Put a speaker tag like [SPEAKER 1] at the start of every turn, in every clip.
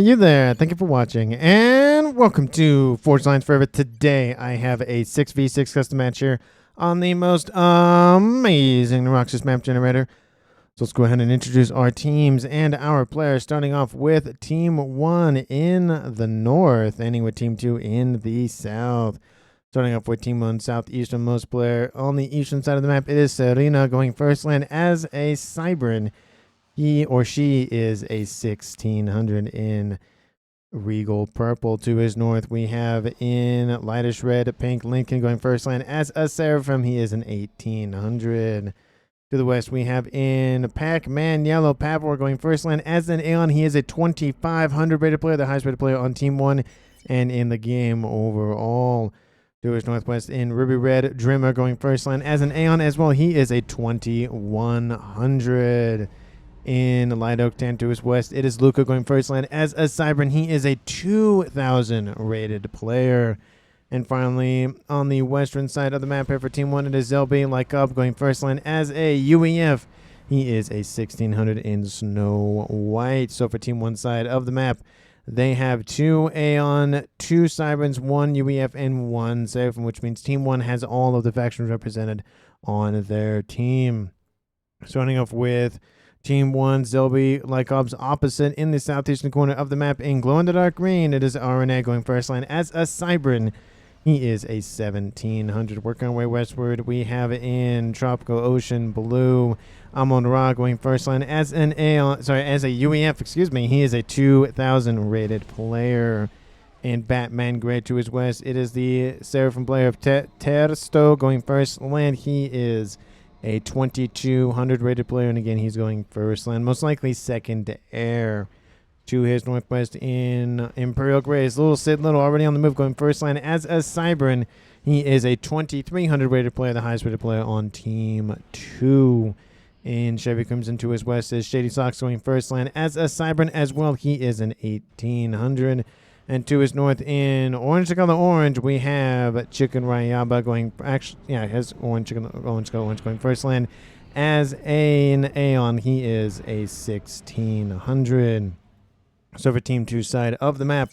[SPEAKER 1] you there. Thank you for watching, and welcome to Forge Lines Forever. Today, I have a 6v6 custom match here on the most amazing Roxas map generator. So let's go ahead and introduce our teams and our players, starting off with Team 1 in the north, ending with Team 2 in the south. Starting off with Team 1, southeasternmost player on the eastern side of the map, it is Serena going first land as a Cybran. He or she is a 1600 in regal purple. To his north, we have in lightish red, pink, Lincoln going first land as a Seraphim. He is an 1800. To the west, we have in Pac-Man yellow, Pavor going first land as an Aeon. He is a 2500 rated player, the highest rated player on Team 1 and in the game overall. To his northwest, in ruby red, Drimmer going first land as an Aeon as well. He is a 2100. In light oak tan to his west, it is Luca going first land as a Cybran. He is a 2000 rated player. And finally, on the western side of the map here for Team 1, it is Zelby like up going first land as a UEF. He is a 1600 in snow white. So for Team 1 side of the map, they have 2 Aeon, 2 Cybrans, 1 UEF, and 1 Seraphim, which means Team 1 has all of the factions represented on their team. Starting off with Team 1, Zelby Lycob's opposite in the southeastern corner of the map in glow-in-the-dark green. It is RNA going first line as a Cybran. He is a 1700. Working our way westward, we have in Tropical Ocean blue, Amon Ra going first line as an Aeon, as a UEF, excuse me. He is a 2000 rated player. And Batman Gray to his west, it is the Seraphim player of Tersto going first land. He is a 2200 rated player, and again, he's going first land, most likely second to air. To his northwest in Imperial Grays, Little Sid Little already on the move going first land as a Cybran. He is a 2300 rated player, the highest rated player on Team 2. In Chevy Crimson to his west is Shady Socks going first land as a Cybran as well. He is an 1800. And to his north in Orange to Color Orange, we have Chicken Rayaba going, has Orange going first land as an Aeon. He is a 1600. So for Team 2 side of the map,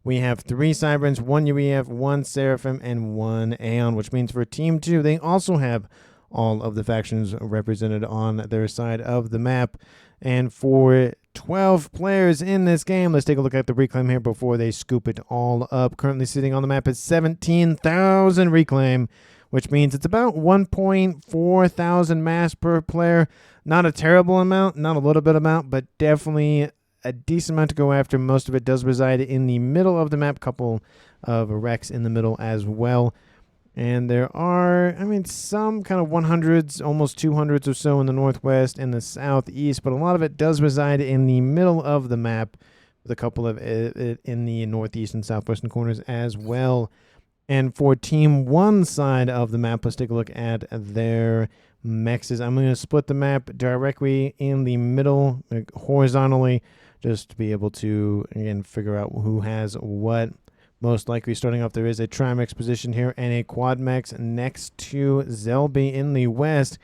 [SPEAKER 1] we have 3 Cybrans, 1 UEF, 1 Seraphim, and 1 Aeon, which means for Team 2, they also have all of the factions represented on their side of the map. And for 12 players in this game, let's take a look at the reclaim here before they scoop it all up. Currently sitting on the map is 17,000 reclaim, which means it's about 1.4 thousand mass per player. Not a terrible amount, not a little bit amount, but definitely a decent amount to go after. Most of it does reside in the middle of the map, couple of wrecks in the middle as well. And there are, some kind of 100s, almost 200s or so in the northwest and the southeast, but a lot of it does reside in the middle of the map, with a couple of it in the northeast and southwestern corners as well. And for Team 1 side of the map, let's take a look at their mechs. I'm going to split the map directly in the middle, horizontally, just to be able to, again, figure out who has what. Most likely starting off, there is a Trimex position here and a Quadmex next to Zelby in the west.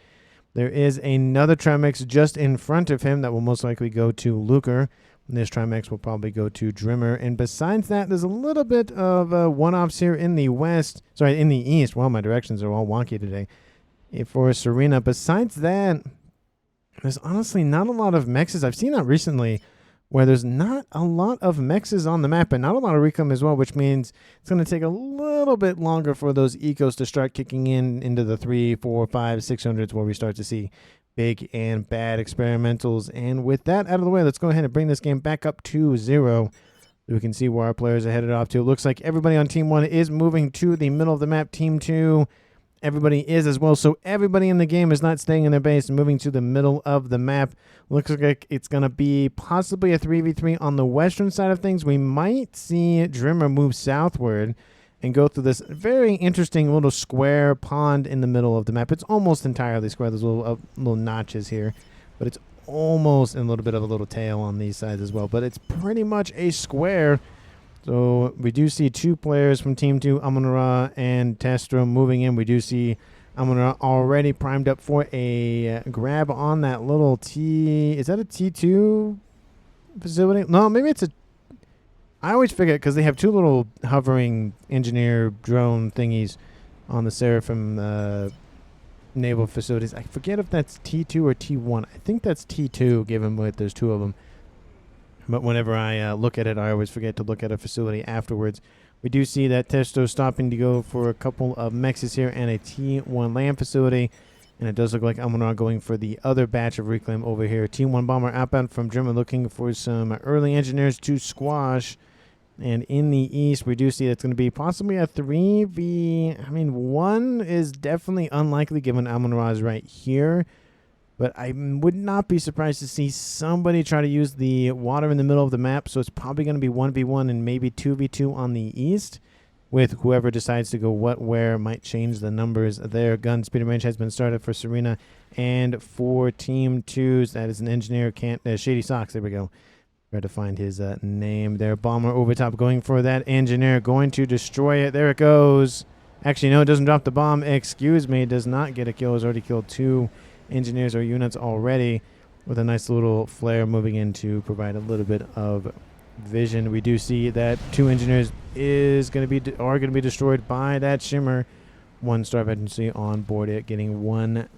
[SPEAKER 1] There is another Trimex just in front of him that will most likely go to Luker. And this Trimex will probably go to Drimmer. And besides that, there's a little bit of one-offs here in the in the east. Well, my directions are all wonky today. For Serena, besides that, there's honestly not a lot of mexes. I've seen that recently, where there's not a lot of mexes on the map and not a lot of reclaim as well, which means it's going to take a little bit longer for those ecos to start kicking into the 3, 4, 5, 600s, where we start to see big and bad experimentals. And with that out of the way, let's go ahead and bring this game back up to 0. We can see where our players are headed off to. It looks like everybody on Team 1 is moving to the middle of the map. Team 2, everybody is as well. So everybody in the game is not staying in their base and moving to the middle of the map. Looks like it's going to be possibly a 3v3 on the western side of things. We might see Drimmer move southward and go through this very interesting little square pond in the middle of the map. It's almost entirely square. There's little notches here, but it's almost, and a little bit of a little tail on these sides as well. But it's pretty much a square. So we do see 2 players from Team 2, Amon-Ra and Testro, moving in. We do see Amon-Ra already primed up for a grab on that little T. Is that a T2 facility? No, maybe it's a I always forget because they have two little hovering engineer drone thingies on the Seraphim naval facilities. I forget if that's T2 or T1. I think that's T2, given that there's two of them. But whenever I look at it, I always forget to look at a facility afterwards. We do see that Testo stopping to go for a couple of mexes here and a T1 land facility. And it does look like Amon-Ra going for the other batch of reclaim over here. T1 bomber outbound from German looking for some early engineers to squash. And in the east, we do see it's going to be possibly a 3v... I mean, 1 is definitely unlikely given Amon-Ra is right here. But I would not be surprised to see somebody try to use the water in the middle of the map. So it's probably going to be 1v1 and maybe 2v2 on the east. With whoever decides to go what, where, might change the numbers there. Gun speed and range has been started for Serena. And for Team 2's, that is an engineer, Shady Socks. There we go. Try to find his name there. Bomber over top going for that engineer. Going to destroy it. There it goes. Actually, no, it doesn't drop the bomb. Excuse me. Does not get a kill. Has already killed 2 engineers or units already. With a nice little flare moving in to provide a little bit of vision. We do see that 2 engineers are going to be destroyed by that shimmer. 1-star veterancy on board it, getting 1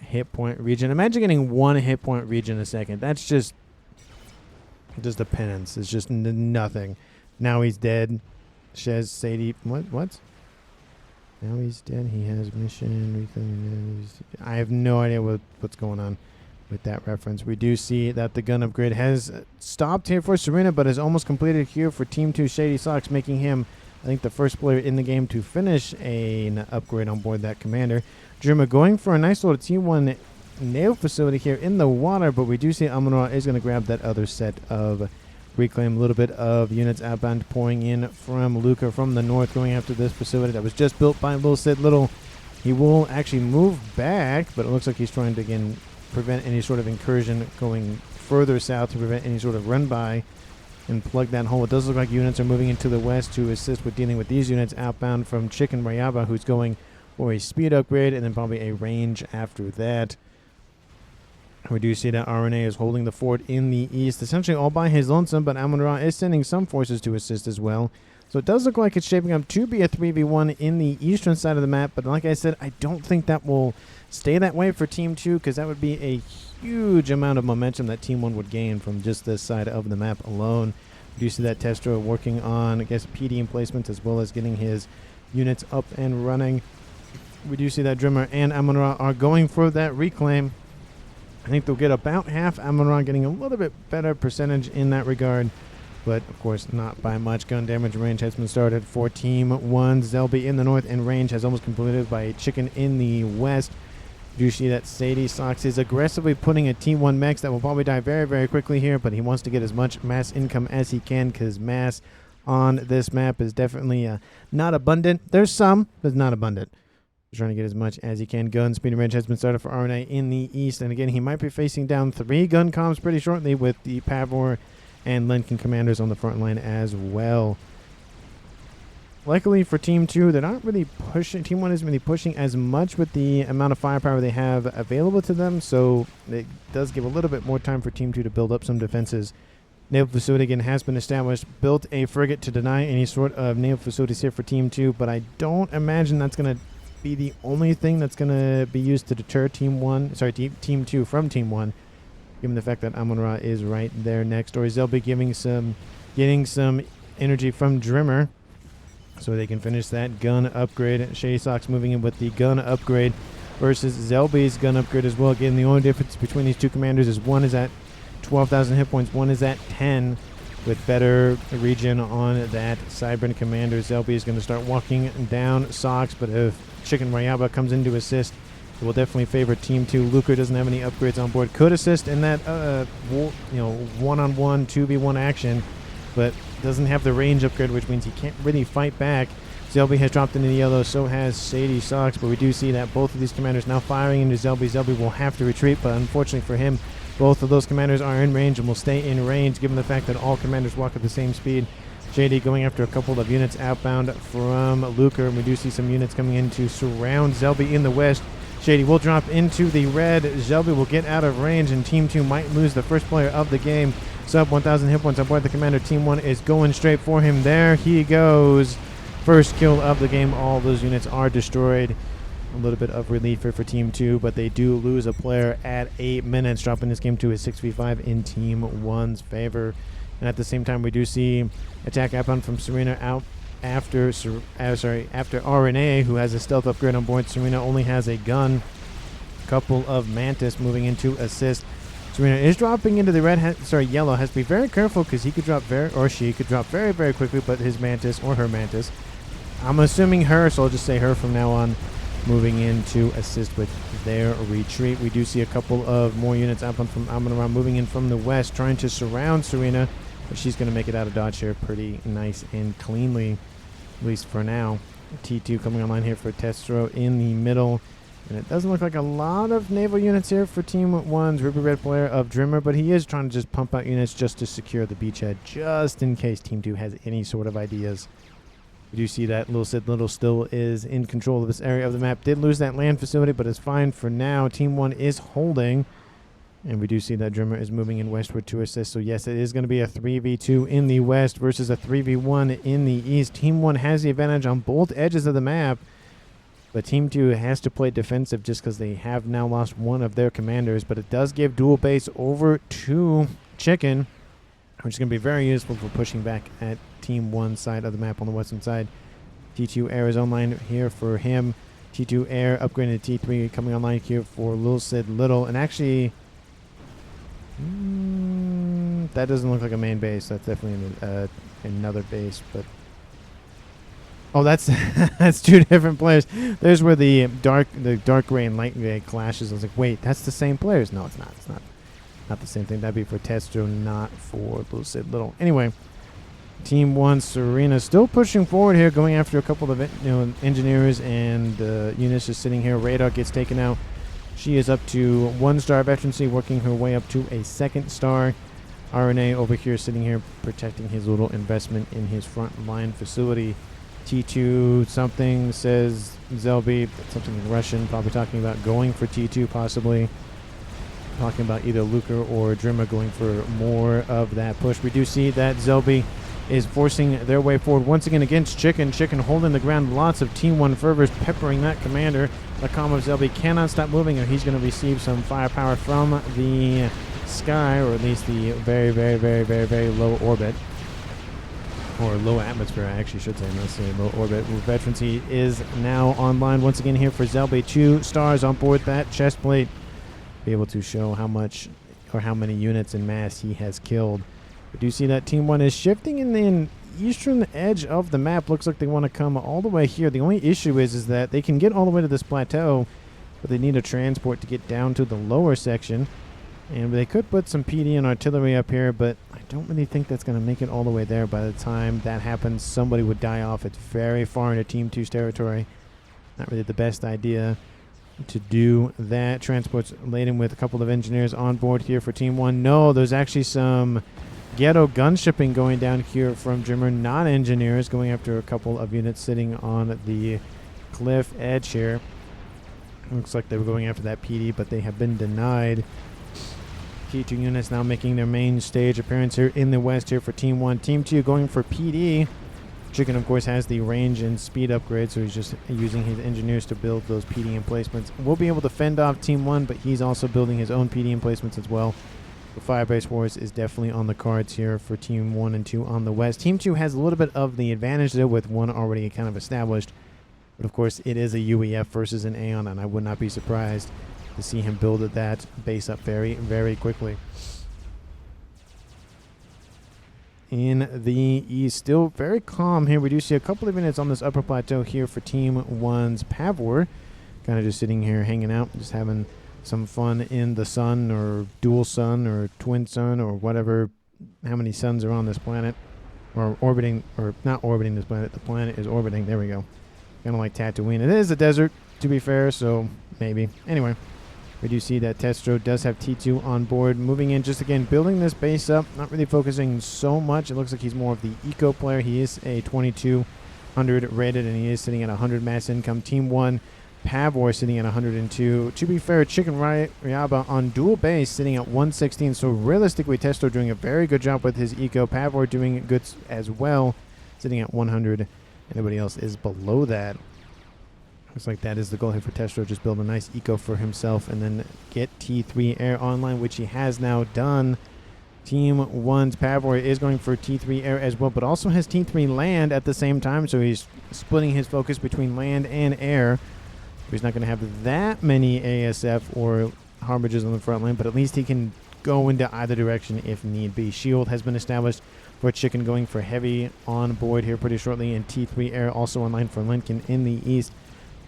[SPEAKER 1] hit point region. Imagine getting 1 hit point region a second. That's just a penance. It's just nothing. Now he's dead. Shez Sadie. What? Now he's dead. He has mission. I have no idea what's going on with that reference. We do see that the gun upgrade has stopped here for Serena, but is almost completed here for Team 2 Shady Socks, making him, I think, the first player in the game to finish an upgrade on board that commander. Germa going for a nice little T1 nail facility here in the water, but we do see Amon-Ra is going to grab that other set of reclaim. A little bit of units outbound pouring in from Luca from the north, going after this facility that was just built by Lil Sid Little. He will actually move back, but it looks like he's trying to, again, prevent any sort of incursion going further south, to prevent any sort of run by and plug that hole. It does look like units are moving into the west to assist with dealing with these units outbound from Chicken Rayaba, who's going for a speed upgrade and then probably a range after that. We do see that RNA is holding the fort in the east, essentially all by his lonesome, but Amon-Ra is sending some forces to assist as well. So it does look like it's shaping up to be a 3v1 in the eastern side of the map, but like I said, I don't think that will stay that way for Team 2, because that would be a huge amount of momentum that Team 1 would gain from just this side of the map alone. We do see that Testro working on, I guess, PD emplacements as well as getting his units up and running. We do see that Drimmer and Amon-Ra are going for that reclaim. I think they'll get about half. Amon-Ra getting a little bit better percentage in that regard, but of course not by much. Gun damage range has been started for Team 1. Zelby in the north, and range has almost completed by Chicken in the west. You see that Sadie Socks is aggressively putting a T1 Mechs that will probably die very, very quickly here, but he wants to get as much mass income as he can, because mass on this map is definitely not abundant. There's some, but not abundant. He's trying to get as much as he can. Gun speed and range has been started for RNA in the east, and again, he might be facing down 3 gun comms pretty shortly with the Pavor and Lincoln commanders on the front line as well. Luckily for Team 2, they're not really pushing. Team 1 isn't really pushing as much with the amount of firepower they have available to them, so it does give a little bit more time for Team 2 to build up some defenses. Naval facility again has been established. Built a frigate to deny any sort of naval facilities here for Team 2, but I don't imagine that's going to be the only thing that's going to be used to deter Team 2 from Team 1, given the fact that Amon-Ra is right there next door. They'll be getting some energy from Drimmer, so they can finish that gun upgrade. Shady Socks moving in with the gun upgrade versus Zelby's gun upgrade as well. Again, the only difference between these two commanders is one is at 12,000 hit points, one is at 10, with better region on that Cybran commander. Zelby is going to start walking down Socks, but if Chicken Rayaba comes in to assist, it will definitely favor Team 2. Luker doesn't have any upgrades on board. Could assist in that one-on-one 2v1 action, but doesn't have the range upgrade, which means he can't really fight back. Zelby has dropped into the yellow, so has Sadie Socks, but we do see that both of these commanders now firing into Zelby. Zelby will have to retreat, but unfortunately for him, both of those commanders are in range and will stay in range, given the fact that all commanders walk at the same speed. Shady going after a couple of units outbound from Luker, and we do see some units coming in to surround Zelby in the west. Shady will drop into the red. Zelby will get out of range, and Team 2 might lose the first player of the game. Sub 1,000 hit points on board the commander. Team 1 is going straight for him. There he goes. First kill of the game. All those units are destroyed. A little bit of relief here for Team 2, but they do lose a player at 8 minutes, dropping this game to a 6v5 in Team 1's favor. And at the same time, we do see attack outbound from Serena out after RNA, who has a stealth upgrade on board. Serena only has a gun. Couple of Mantis moving into assist. Serena is dropping into the yellow. Has to be very careful because he could drop she could drop very, very quickly, but his Mantis or her Mantis. I'm assuming her, so I'll just say her from now on. Moving in to assist with their retreat. We do see a couple of more units outbound from Amon-Ra moving in from the west, trying to surround Serena, but she's going to make it out of dodge here pretty nice and cleanly, at least for now. T2 coming online here for Testro in the middle, and it doesn't look like a lot of naval units here for Team 1's Ruby Red player of Drimmer, but he is trying to just pump out units just to secure the beachhead, just in case Team 2 has any sort of ideas. We do see that Little still is in control of this area of the map. Did lose that land facility, but it's fine for now. Team 1 is holding. And we do see that Drimmer is moving in westward to assist. So yes, it is going to be a 3v2 in the west versus a 3v1 in the east. Team 1 has the advantage on both edges of the map. But Team 2 has to play defensive just because they have now lost one of their commanders. But it does give dual base over to Chicken, which is going to be very useful for pushing back at Team 1 side of the map on the western side. T2 Air is online here for him. T2 Air upgraded to T3 coming online here for Lil Sid Little. And actually, that doesn't look like a main base. That's definitely another base. But oh, that's that's two different players. There's where the dark gray and light gray clashes. I was like, wait, that's the same players. No, it's not. It's not the same thing. That'd be for Testro, not for Blue Sid Little. Anyway, Team 1 Serena still pushing forward here, going after a couple of engineers and units just sitting here. Radar gets taken out. She is up to 1-star veterancy, working her way up to a 2nd star. RNA over here sitting here protecting his little investment in his front line facility. T2 something says Zelby, something in Russian, probably talking about going for T2 possibly. Talking about either Luker or Drimmer going for more of that push. We do see that Zelby is forcing their way forward once again against Chicken. Chicken holding the ground. Lots of Team 1 fervors peppering that commander. The comm of Zelby cannot stop moving, or he's going to receive some firepower from the sky, or at least the very, very, very, very, very low orbit. Or low atmosphere, I actually should say. Let's say low orbit. Veterancy is now online once again here for Zelby. 2 stars on board that chest plate. Be able to show how much or how many units in mass he has killed. We do see that Team 1 is shifting in the eastern edge of the map. Looks like they want to come all the way here. The only issue is that they can get all the way to this plateau, but they need a transport to get down to the lower section. And they could put some PD and artillery up here, but I don't really think that's going to make it all the way there. By the time that happens, somebody would die off. It's very far into Team 2's territory. Not really the best idea to do that. Transports laden with a couple of engineers on board here for Team 1. No, there's actually some ghetto gun shipping going down here from Drimmer, not engineers, going after a couple of units sitting on the cliff edge here. Looks like they were going after that PD, but they have been denied. T2 units now making their main stage appearance here in the west here for Team 1. Team 2 going for PD. Chicken, of course, has the range and speed upgrade, so he's just using his engineers to build those PD emplacements. We'll be able to fend off Team 1, but he's also building his own PD emplacements as well. The Firebase Wars is definitely on the cards here for Team 1 and 2 on the west. Team 2 has a little bit of the advantage there with 1 already kind of established. But, of course, it is a UEF versus an Aeon, and I would not be surprised to see him build that base up very, very quickly. In the east, still very calm here. We do see a couple of units on this upper plateau here for Team 1's Pavor. Kind of just sitting here hanging out, just having some fun in the sun or dual sun or twin sun or whatever, how many suns are on this planet. Or orbiting, or not orbiting this planet. The planet is orbiting. There we go. Kind of like Tatooine. It is a desert, to be fair, so maybe. Anyway. We do see that Testro does have T2 on board. Moving in, just again, building this base up. Not really focusing so much. It looks like he's more of the eco player. He is a 2200 rated, and he is sitting at 100 mass income. Team 1 Pavor sitting at 102. To be fair, Chicken Ryaba on dual base sitting at 116. So realistically, Testo doing a very good job with his eco. Pavor doing good as well, sitting at 100. Everybody else is below that. Looks like that is the goal here for Testo. Just build a nice eco for himself and then get T3 air online, which he has now done. Team 1's Pavor is going for T3 air as well, but also has T3 land at the same time. So he's splitting his focus between land and air. He's not going to have that many ASF or Harbingers on the front line, but at least he can go into either direction if need be. Shield has been established for Chicken, going for heavy on board here pretty shortly, and T3 air also online for Lincoln in the east.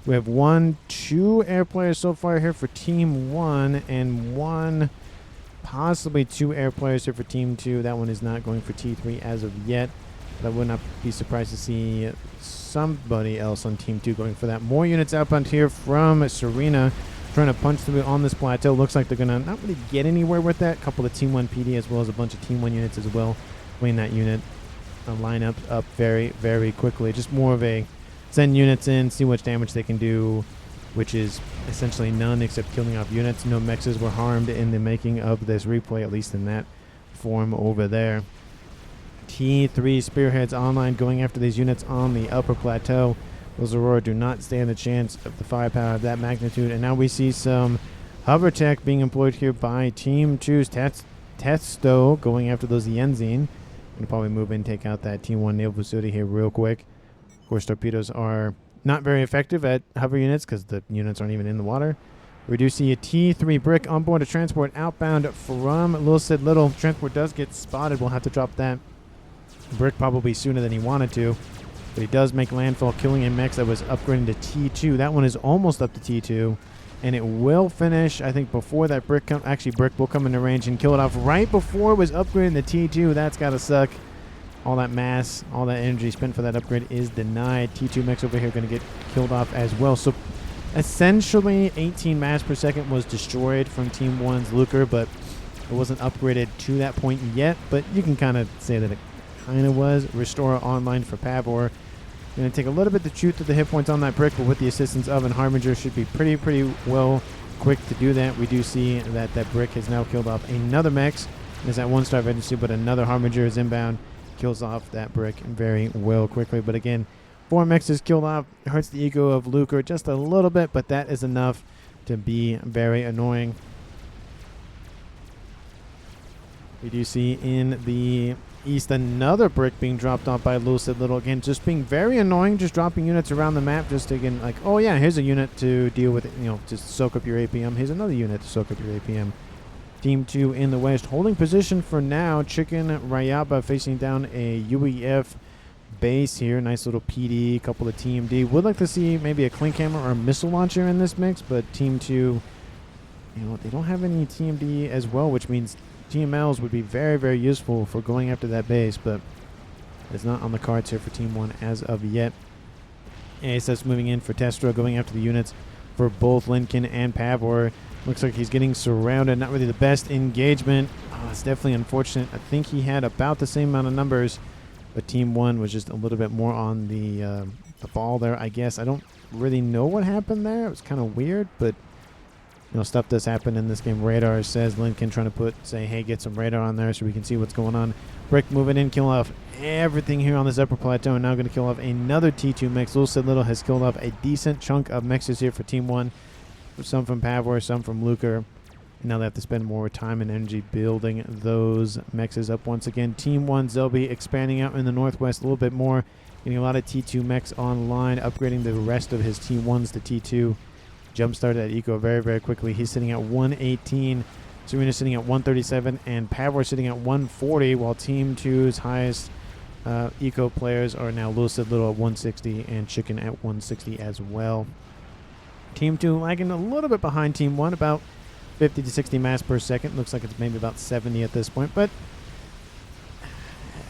[SPEAKER 1] We have 2 air players so far here for Team 1, and possibly 2 air players here for Team 2. That one is not going for T3 as of yet, but I would not be surprised to see somebody else on Team 2 going for that. More units outbound here from Serena, trying to punch through on this plateau. Looks like they're going to not really get anywhere with that. A couple of Team 1 PD as well as a bunch of Team 1 units as well. Playing that unit line up very, very quickly. Just more of a send units in, see what damage they can do, which is essentially none except killing off units. No mexes were harmed in the making of this replay, at least in that form over there. T3 spearheads online, going after these units on the upper plateau. Those Aurora do not stand a chance of the firepower of that magnitude. And now we see some hover tech being employed here by Team 2's Testo, going after those Yenzine. Gonna probably move in, take out that Team 1 naval facility here real quick. Of course, torpedoes are not very effective at hover units because the units aren't even in the water. We do see a T3 brick on board a transport outbound from Little Sid Little. Transport does get spotted. We'll have to drop that brick probably sooner than he wanted to, but he does make landfall, killing a mech that was upgrading to T2. That one is almost up to T2, and it will finish, I think, before that brick brick will come into range and kill it off right before it was upgrading to T2. That's gotta suck. All that mass, all that energy spent for that upgrade is denied. T2 mechs over here going to get killed off as well. So essentially 18 mass per second was destroyed from Team 1's Luker, but it wasn't upgraded to that point yet, but you can kind of say that it kind of was. Restore online for Pavor. Going to take a little bit to shoot through the hit points on that brick, but with the assistance of an Harbinger should be pretty well quick to do that. We do see that that brick has now killed off another mechs. There's that 1-star registry, but another Harbinger is inbound. Kills off that brick very well quickly. But again, 4 mechs is killed off. It hurts the ego of Luker just a little bit, but that is enough to be very annoying. We do see in the east another brick being dropped off by Little Sid Little. Again, just being very annoying, just dropping units around the map, just again like, oh yeah, here's a unit to deal with, just soak up your APM. Here's another unit to soak up your APM. Team 2 in the west holding position for now. Chicken Ryaba facing down a UEF base here. Nice little PD, couple of TMD. Would like to see maybe a Clink Hammer or a missile launcher in this mix, but Team 2, they don't have any TMD as well, which means TMLs would be very useful for going after that base, but it's not on the cards here for Team 1 as of yet. ASS moving in for Testra, going after the units for both Lincoln and Pavor. Looks like he's getting surrounded. Not really the best engagement. It's definitely unfortunate. I think he had about the same amount of numbers, but Team 1 was just a little bit more on the ball there, I guess. I don't really know what happened there. It was kind of weird, but stuff does happen in this game. Radar says Lincoln trying to say, hey, get some radar on there so we can see what's going on. Brick moving in, kill off everything here on this upper plateau, and now going to kill off another T2 mech. Little Sid Little has killed off a decent chunk of mexes here for Team 1. Some from Pavor, some from Luker. And now they have to spend more time and energy building those mexes up once again. Team 1, Zelby expanding out in the northwest a little bit more, getting a lot of T2 mechs online, upgrading the rest of his T1s to T2. Jump-started that eco very quickly. He's sitting at 118. Serena sitting at 137, and Pavor sitting at 140, while Team 2's highest eco players are now Little Sid Little at 160 and Chicken at 160 as well. Team 2 lagging a little bit behind Team 1, about 50 to 60 mass per second. Looks like it's maybe about 70 at this point, but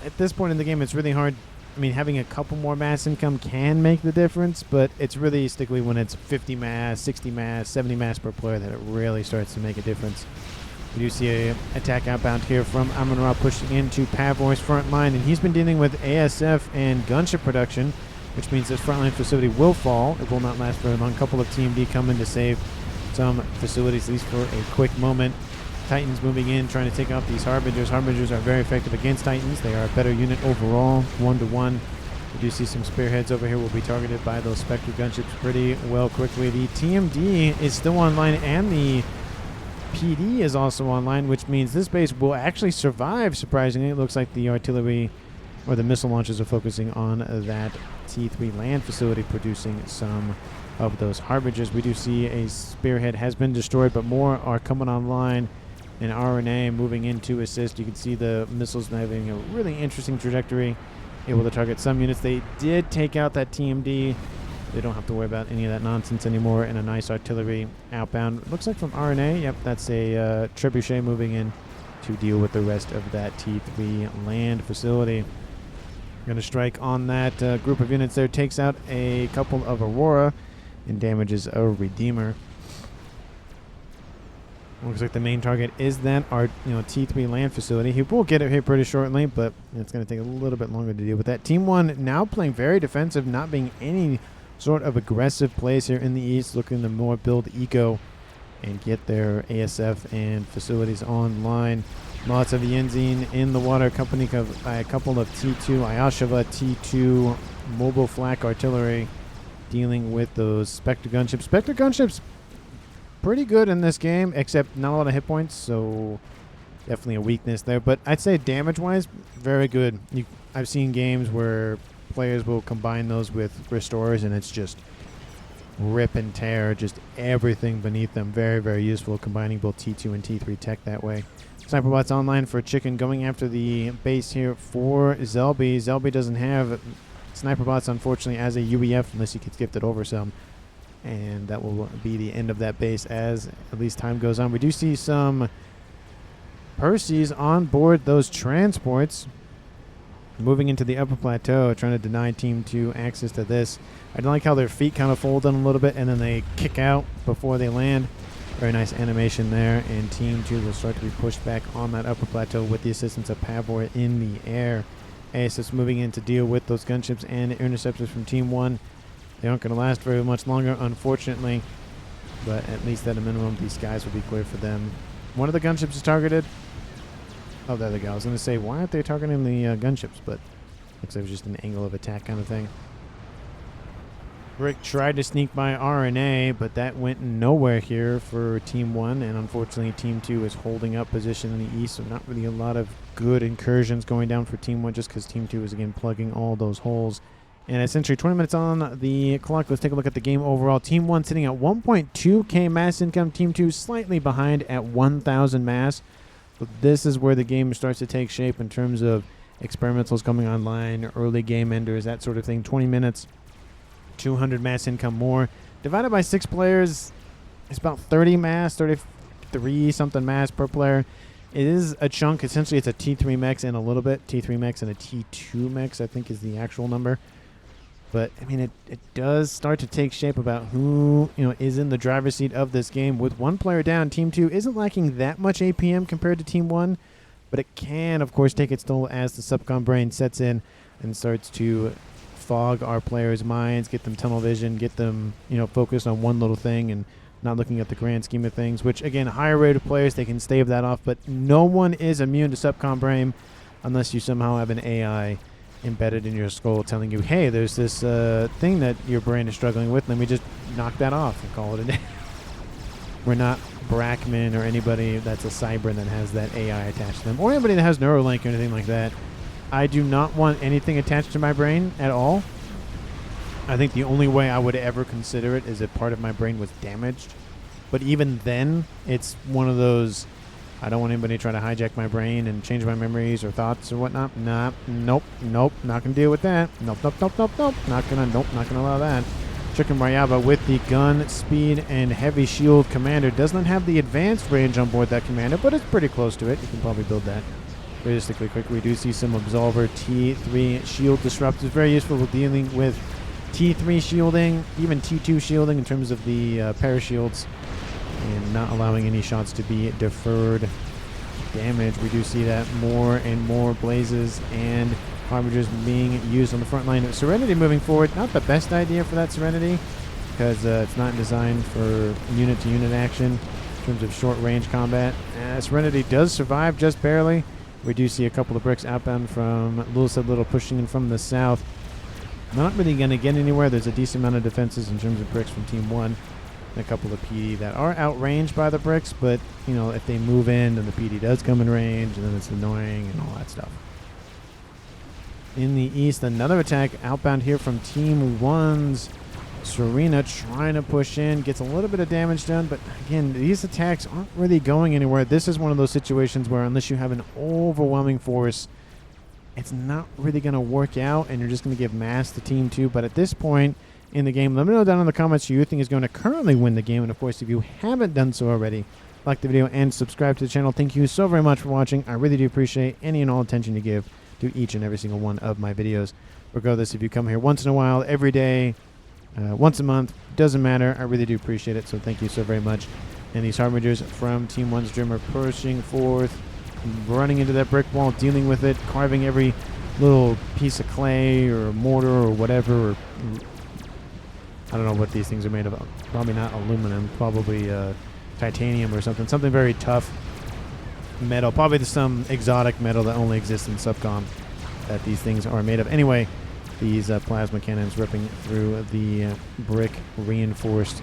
[SPEAKER 1] at this point in the game, it's really hard. I mean, having a couple more mass income can make the difference, but it's realistically when it's 50 mass, 60 mass, 70 mass per player that it really starts to make a difference. We do see an attack outbound here from Amon-Ra pushing into Pavor's front line, and he's been dealing with ASF and gunship production. which means this frontline facility will fall. It will not last very long. A couple of TMD come in to save some facilities, at least for a quick moment. Titans moving in, trying to take out these Harbingers. Harbingers are very effective against Titans. They are a better unit overall, 1-to-1. We do see some spearheads over here will be targeted by those Spectre gunships pretty well quickly. The TMD is still online, and the PD is also online, which means this base will actually survive, surprisingly. It looks like the artillery or the missile launchers are focusing on that T3 land facility, producing some of those Harbingers. We do see a spearhead has been destroyed, but more are coming online, and RNA moving in to assist. You can see the missiles having a really interesting trajectory, able to target some units. They did take out that TMD. They don't have to worry about any of that nonsense anymore, and a nice artillery outbound. It looks like from RNA. Yep, that's a trebuchet moving in to deal with the rest of that T3 land facility. Going to strike on that group of units there. Takes out a couple of Aurora and damages a Redeemer. Looks like the main target is that our T3 land facility. He will get it here pretty shortly, but it's going to take a little bit longer to deal with that. Team 1 now playing very defensive, not being any sort of aggressive plays here in the east, looking to more build eco and get their ASF and facilities online. Lots of Yenzin in the water, accompanied by a couple of T2 Ayashava, T2 mobile flak artillery, dealing with those Spectre gunships. Spectre gunships pretty good in this game, except not a lot of hit points, so definitely a weakness there. But I'd say damage-wise, very good. I've seen games where players will combine those with restorers, and it's just rip and tear, just everything beneath them. Very, very useful, combining both T2 and T3 tech that way. Sniper bots online for Chicken, going after the base here for Zelby. Zelby doesn't have sniper bots, unfortunately, as a UEF, unless he gets gifted over some. And that will be the end of that base as at least time goes on. We do see some Perseus on board those transports, moving into the upper plateau, trying to deny Team 2 access to this. I like how their feet kind of fold in a little bit, and then they kick out before they land. Very nice animation there, and Team 2 will start to be pushed back on that upper plateau with the assistance of Pavor in the air. ASS moving in to deal with those gunships and interceptors from Team 1. They aren't going to last very much longer, unfortunately, but at least at a minimum, these skies will be clear for them. One of the gunships is targeted. Oh, there they go. I was going to say, why aren't they targeting the gunships? But looks like it was just an angle of attack kind of thing. Rick tried to sneak by RNA, but that went nowhere here for Team 1, and unfortunately, Team 2 is holding up position in the east, so not really a lot of good incursions going down for Team 1, just because Team 2 is, again, plugging all those holes. And essentially 20 minutes on the clock. Let's take a look at the game overall. Team 1 sitting at 1.2k mass income. Team 2 slightly behind at 1,000 mass. But this is where the game starts to take shape in terms of experimentals coming online, early game enders, that sort of thing. 20 minutes, 200 mass income more. Divided by 6 players, it's about 30 mass, 33 something mass per player. It is a chunk. Essentially, it's a T3 mechs and a little bit. T3 mechs and a T2 mechs, I think, is the actual number. But, I mean, it does start to take shape about who, is in the driver's seat of this game. With one player down, Team 2 isn't lacking that much APM compared to Team 1, but it can, of course, take its toll as the subcom brain sets in and starts to fog our players' minds, get them tunnel vision, get them, focused on one little thing and not looking at the grand scheme of things, which, again, higher rated players, they can stave that off, but no one is immune to subcom brain unless you somehow have an AI embedded in your skull telling you, hey, there's this thing that your brain is struggling with, let me just knock that off and call it a day. We're not Brackman or anybody that's a Cybran that has that AI attached to them, or anybody that has Neuralink or anything like that. I do not want anything attached to my brain at all. I think the only way I would ever consider it is if part of my brain was damaged. But even then, it's one of those, I don't want anybody to try to hijack my brain and change my memories or thoughts or whatnot. Nope, not gonna deal with that. Nope, not gonna allow that. Chicken Mayaba with the gun, speed, and heavy shield commander. Does not have the advanced range on board that commander, but it's pretty close to it. You can probably build that realistically quick. We do see some Absolver T3 shield disruptors. Very useful with dealing with T3 shielding, even T2 shielding in terms of the parashields, and not allowing any shots to be deferred. damage. We do see that more and more blazes and harbingers being used on the front line. Serenity moving forward, not the best idea for that Serenity, because it's not designed for unit-to-unit action in terms of short-range combat. Serenity does survive just barely. We do see a couple of bricks outbound from Little pushing in from the south. Not really going to get anywhere. There's a decent amount of defenses in terms of bricks from Team 1. And a couple of PD that are outranged by the bricks, but, you know, if they move in, then the PD does come in range, and then it's annoying and all that stuff. In the east, another attack outbound here from Team 1's Serena, trying to push in, gets a little bit of damage done, but again, these attacks aren't really going anywhere. This is one of those situations where unless you have an overwhelming force, it's not really going to work out, and you're just going to give mass to Team 2. But at this point in the game, let me know down in the comments who you think is going to currently win the game. And of course, if you haven't done so already, like the video and subscribe to the channel. Thank you so very much for watching. I really do appreciate any and all attention you give to each and every single one of my videos. Regardless if you come here once in a while, every day, once a month, doesn't matter. I really do appreciate it, so thank you so very much. And these harbingers from Team 1's Dream are pushing forth, running into that brick wall, dealing with it, carving every little piece of clay or mortar or whatever. Or, I don't know what these things are made of. Probably not aluminum, probably titanium or something. Something very tough metal. Probably some exotic metal that only exists in Subcom that these things are made of. Anyway, these plasma cannons ripping through the brick reinforced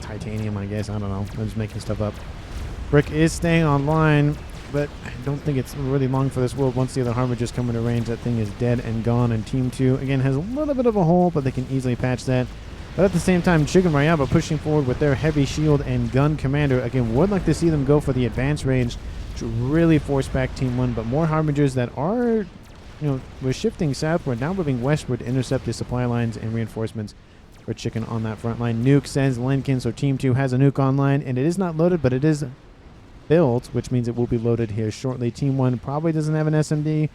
[SPEAKER 1] titanium, I guess. I don't know. I'm just making stuff up. Brick is staying online, but I don't think it's really long for this world. Once the other harbingers come into range, that thing is dead and gone. And Team 2, again, has a little bit of a hole, but they can easily patch that. But at the same time, Chicken Mayaba pushing forward with their heavy shield and gun commander. Again, would like to see them go for the advanced range to really force back Team 1, but more harbingers that are... You know, we're shifting southward, now moving westward to intercept the supply lines and reinforcements for Chicken on that front line. Nuke sends Lincoln, so Team 2 has a nuke online, and it is not loaded, but it is built, which means it will be loaded here shortly. Team 1 probably doesn't have an SMD.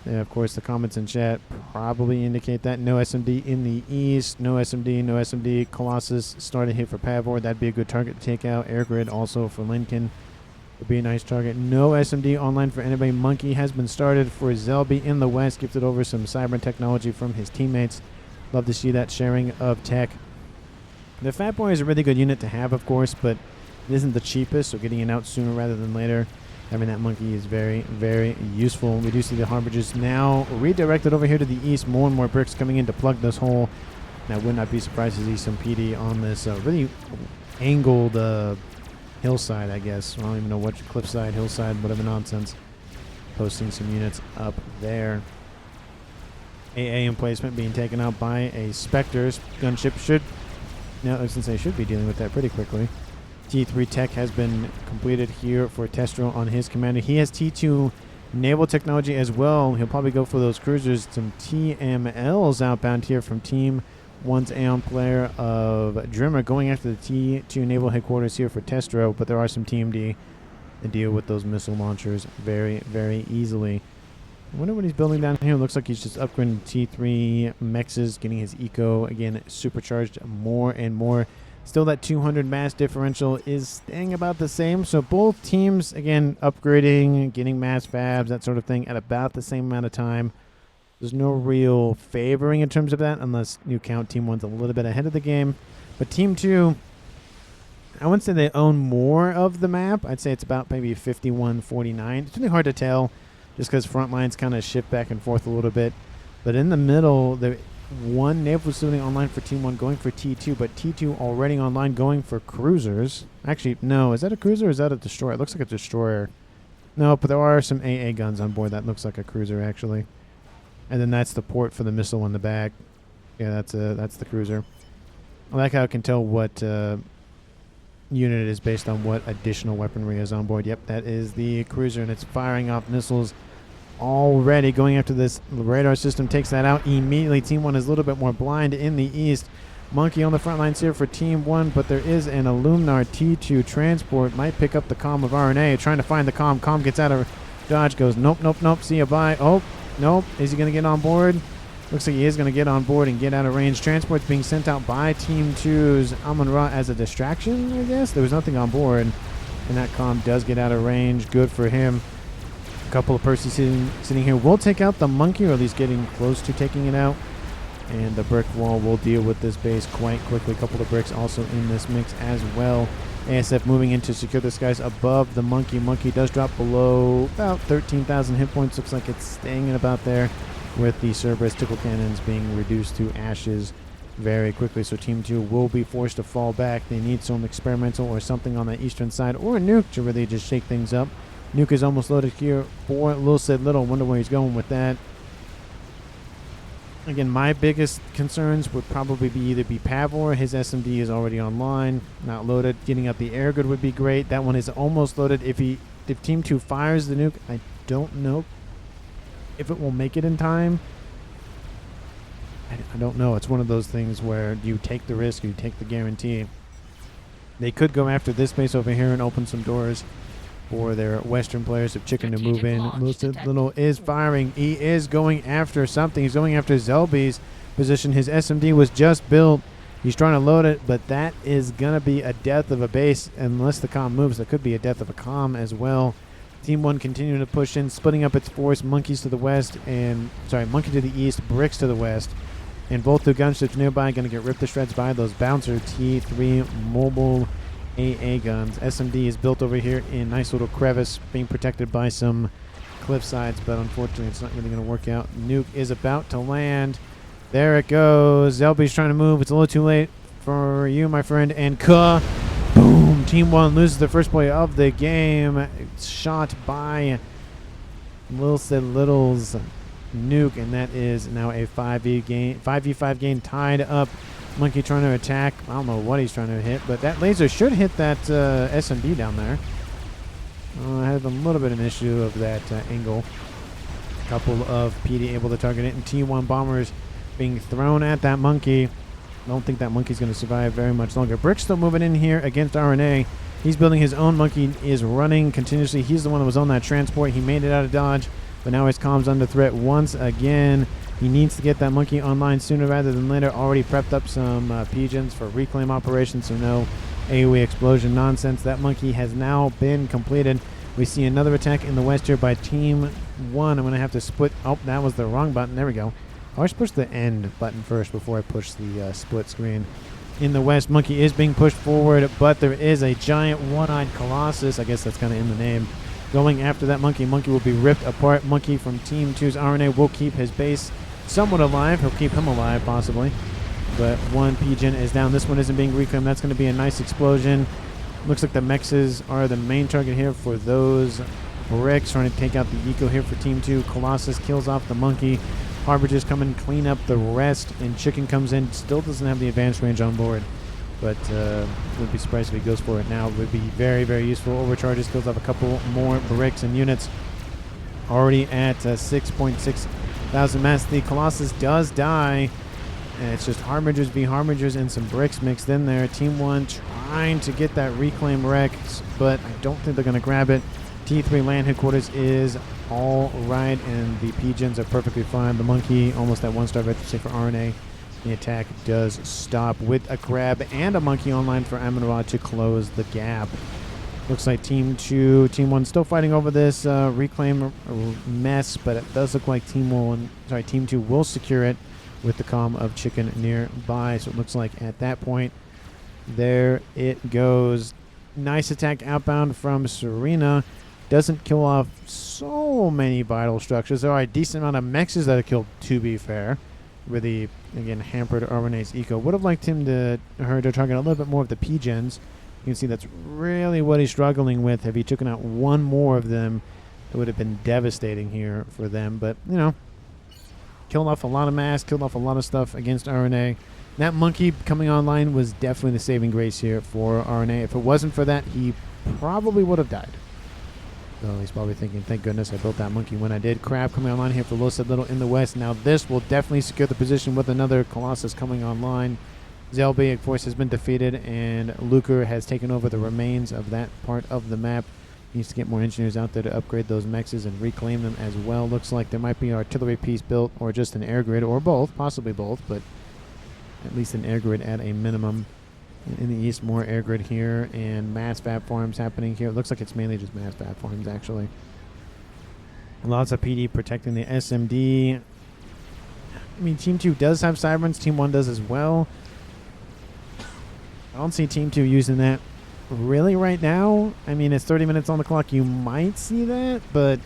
[SPEAKER 1] And of course, the comments in chat probably indicate that. No SMD in the east. No SMD, no SMD. Colossus started hit for Pavor. That'd be a good target to take out. Air Grid also for Lincoln would be a nice target. No SMD online for anybody. Monkey has been started for Zelby in the west. Gifted over some cyber technology from his teammates. Love to see that sharing of tech. The Fat Boy is a really good unit to have, of course, but it isn't the cheapest, so getting it out sooner rather than later. Having that monkey is very, very useful. We do see the harbingers now redirected over here to the east. More and more bricks coming in to plug this hole. And I would not be surprised to see some PD on this really angled hillside, I guess. I don't even know what cliffside, hillside, whatever nonsense. Posting some units up there. AA emplacement being taken out by a Spectres. Gunship should... No, I was going to say should be dealing with that pretty quickly. T3 tech has been completed here for Testro on his commander. He has T2 naval technology as well. He'll probably go for those cruisers. Some TMLs outbound here from Team 1's Aeon player of Drimmer going after the T2 naval headquarters here for Testro, but there are some TMD to deal with those missile launchers very, very easily. I wonder what he's building down here. Looks like he's just upgrading T3 Mechs, getting his eco again supercharged more and more. Still, that 200 mass differential is staying about the same. So both teams, again, upgrading, getting mass fabs, that sort of thing at about the same amount of time. There's no real favoring in terms of that, unless you count Team 1's a little bit ahead of the game. But Team 2, I wouldn't say they own more of the map. I'd say it's about maybe 51-49. It's really hard to tell just because front lines kind of shift back and forth a little bit. But in the middle, the one naval facility online for Team 1 going for T2, but T2 already online going for cruisers. Actually, no. Is that a cruiser or is that a destroyer? It looks like a destroyer. No, but there are some AA guns on board. That looks like a cruiser, actually. And then that's the port for the missile on the back. Yeah, that's the cruiser. I like how I can tell what unit it is based on what additional weaponry is on board. Yep, that is the cruiser, and it's firing off missiles already. Going after this radar system, takes that out immediately. Team 1 is a little bit more blind in the east. Monkey on the front lines here for Team 1, but there is an Illuminar T2 transport. Might pick up the comm of RNA, trying to find the comm. Comm gets out of dodge, goes nope, nope, nope, see ya, bye. Oh, nope. Is he going to get on board? Looks like he is going to get on board and get out of range. Transport's being sent out by Team 2's Amon-Ra as a distraction, I guess. There was nothing on board. And that comm does get out of range. Good for him. A couple of Percy sitting here will take out the monkey, or at least getting close to taking it out. And the brick wall will deal with this base quite quickly. A couple of bricks also in this mix as well. ASF moving in to secure the skies above the monkey. Monkey does drop below about 13,000 hit points. Looks like it's staying in about there, with the Cerberus tickle cannons being reduced to ashes very quickly. So Team 2 will be forced to fall back. They need some experimental or something on the eastern side, or a nuke to really just shake things up. Nuke is almost loaded here for Lil Sid Little. Wonder where he's going with that. Again, my biggest concerns would probably be either be Pavor. His SMD is already online, not loaded. Getting out the air good would be great. That one is almost loaded. If Team 2 fires the nuke, I don't know if it will make it in time. I don't know. It's one of those things where you take the risk, you take the guarantee. They could go after this base over here and open some doors for their Western players of Chicken to move in. Little is firing. He is going after something. He's going after Zelby's position. His SMD was just built. He's trying to load it, but that is going to be a death of a base unless the comm moves. That could be a death of a comm as well. Team 1 continuing to push in, splitting up its force. Monkeys to the west and, monkey to the east, bricks to the west. And both the gunships nearby going to get ripped to shreds by those Bouncer T3 mobile AA guns. SMD is built over here in nice little crevice, being protected by some cliff sides, but unfortunately it's not really going to work out. Nuke is about to land. There it goes. Zelby's trying to move. It's a little too late for you, my friend. And boom! Team 1 loses the first play of the game. It's shot by Lil Sid Little's nuke, and that is now a 5v5 game tied up. Monkey trying to attack. I don't know what he's trying to hit, but that laser should hit that SMD down there. I have a little bit of an issue of that angle. A couple of PD able to target it, and T1 bombers being thrown at that monkey. I don't think that monkey's going to survive very much longer. Brick's still moving in here against RNA. He's building his own. Monkey is running continuously. He's the one that was on that transport. He made it out of dodge, but now his comm's under threat once again. He needs to get that monkey online sooner rather than later. Already prepped up some pigeons for reclaim operations, so no AoE explosion nonsense. That monkey has now been completed. We see another attack in the west here by Team 1. I'm going to have to split. Oh, that was the wrong button. There we go. I always push the end button first before I push the split screen. In the west, monkey is being pushed forward, but there is a giant one-eyed colossus. I guess that's kind of in the name. Going after that monkey. Monkey will be ripped apart. Monkey from Team 2's RNA will keep his base somewhat alive. He'll keep him alive, possibly. But one pigeon is down. This one isn't being reclaimed. That's going to be a nice explosion. Looks like the Mechs are the main target here for those bricks. Trying to take out the eco here for Team 2. Colossus kills off the monkey. Harbingers come in, clean up the rest. And Chicken comes in. Still doesn't have the advanced range on board. But wouldn't be surprised if he goes for it now. Would be very, very useful. Overcharges, kills off a couple more bricks and units. Already at 6.6 thousand mass. The Colossus does die, and it's just Harbingers v Harbingers and some bricks mixed in there. Team 1 trying to get that reclaim wreck, but I don't think they're going to grab it. T3 land headquarters is all right, and the pigeons are perfectly fine. The monkey almost at 1 star registry for RNA. The attack does stop with a grab and a monkey online for Amenrod to close the gap. Looks like Team 2, Team 1 still fighting over this reclaim mess, but it does look like Team 2 will secure it with the comm of Chicken nearby. So it looks like at that point, there it goes. Nice attack outbound from Serena. Doesn't kill off so many vital structures. There are a decent amount of mechs that are killed, to be fair. Really, again, hampered RNA's eco. Would have liked her to target a little bit more of the pigeons. You can see that's really what he's struggling with. If he taken out one more of them, it would have been devastating here for them. But, you know, killed off a lot of mass, killed off a lot of stuff against RNA. That monkey coming online was definitely the saving grace here for RNA. If it wasn't for that, he probably would have died. So he's probably thinking, thank goodness I built that monkey when I did. Crab coming online here for Lil Sid Little in the west. Now this will definitely secure the position with another Colossus coming online. Zelby, of course, has been defeated, and Luker has taken over the remains of that part of the map. He needs to get more engineers out there to upgrade those mechs and reclaim them as well. Looks like there might be an artillery piece built, or just an air grid, or both, possibly both, but at least an air grid at a minimum. In the east, more air grid here and mass FAF farms happening here. It looks like it's mainly just mass FAF farms, actually. Lots of PD protecting the SMD. I mean, Team 2 does have Cybern's. Team 1 does as well. I don't see Team 2 using that really right now. I mean, it's 30 minutes on the clock. You might see that, but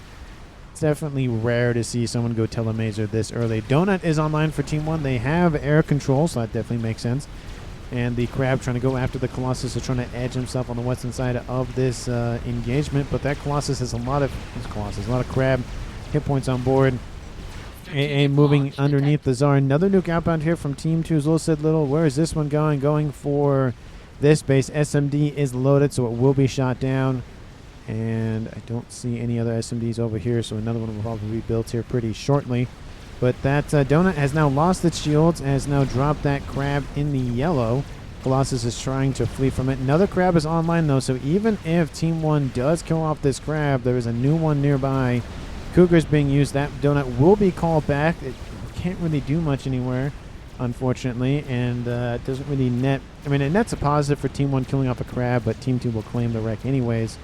[SPEAKER 1] it's definitely rare to see someone go telemaser this early. Donut is online for Team 1. They have air control, so that definitely makes sense. And the Crab trying to go after the Colossus is trying to edge himself on the western side of this engagement. But that Colossus has a lot of Crab hit points on board. AA moving underneath the Tsar. Another nuke outbound here from Team 2's Little Sid Little. Where is this one going? Going for this base. SMD is loaded, so it will be shot down. And I don't see any other SMDs over here, so another one will probably be built here pretty shortly. But that Donut has now lost its shields, has now dropped that Crab in the yellow. Colossus is trying to flee from it. Another Crab is online, though, so even if Team 1 does kill off this Crab, there is a new one nearby. Cougar's being used. That Donut will be called back. It can't really do much anywhere, unfortunately, and it doesn't really net. I mean, it nets a positive for Team 1 killing off a Crab, but Team 2 will claim the wreck anyways.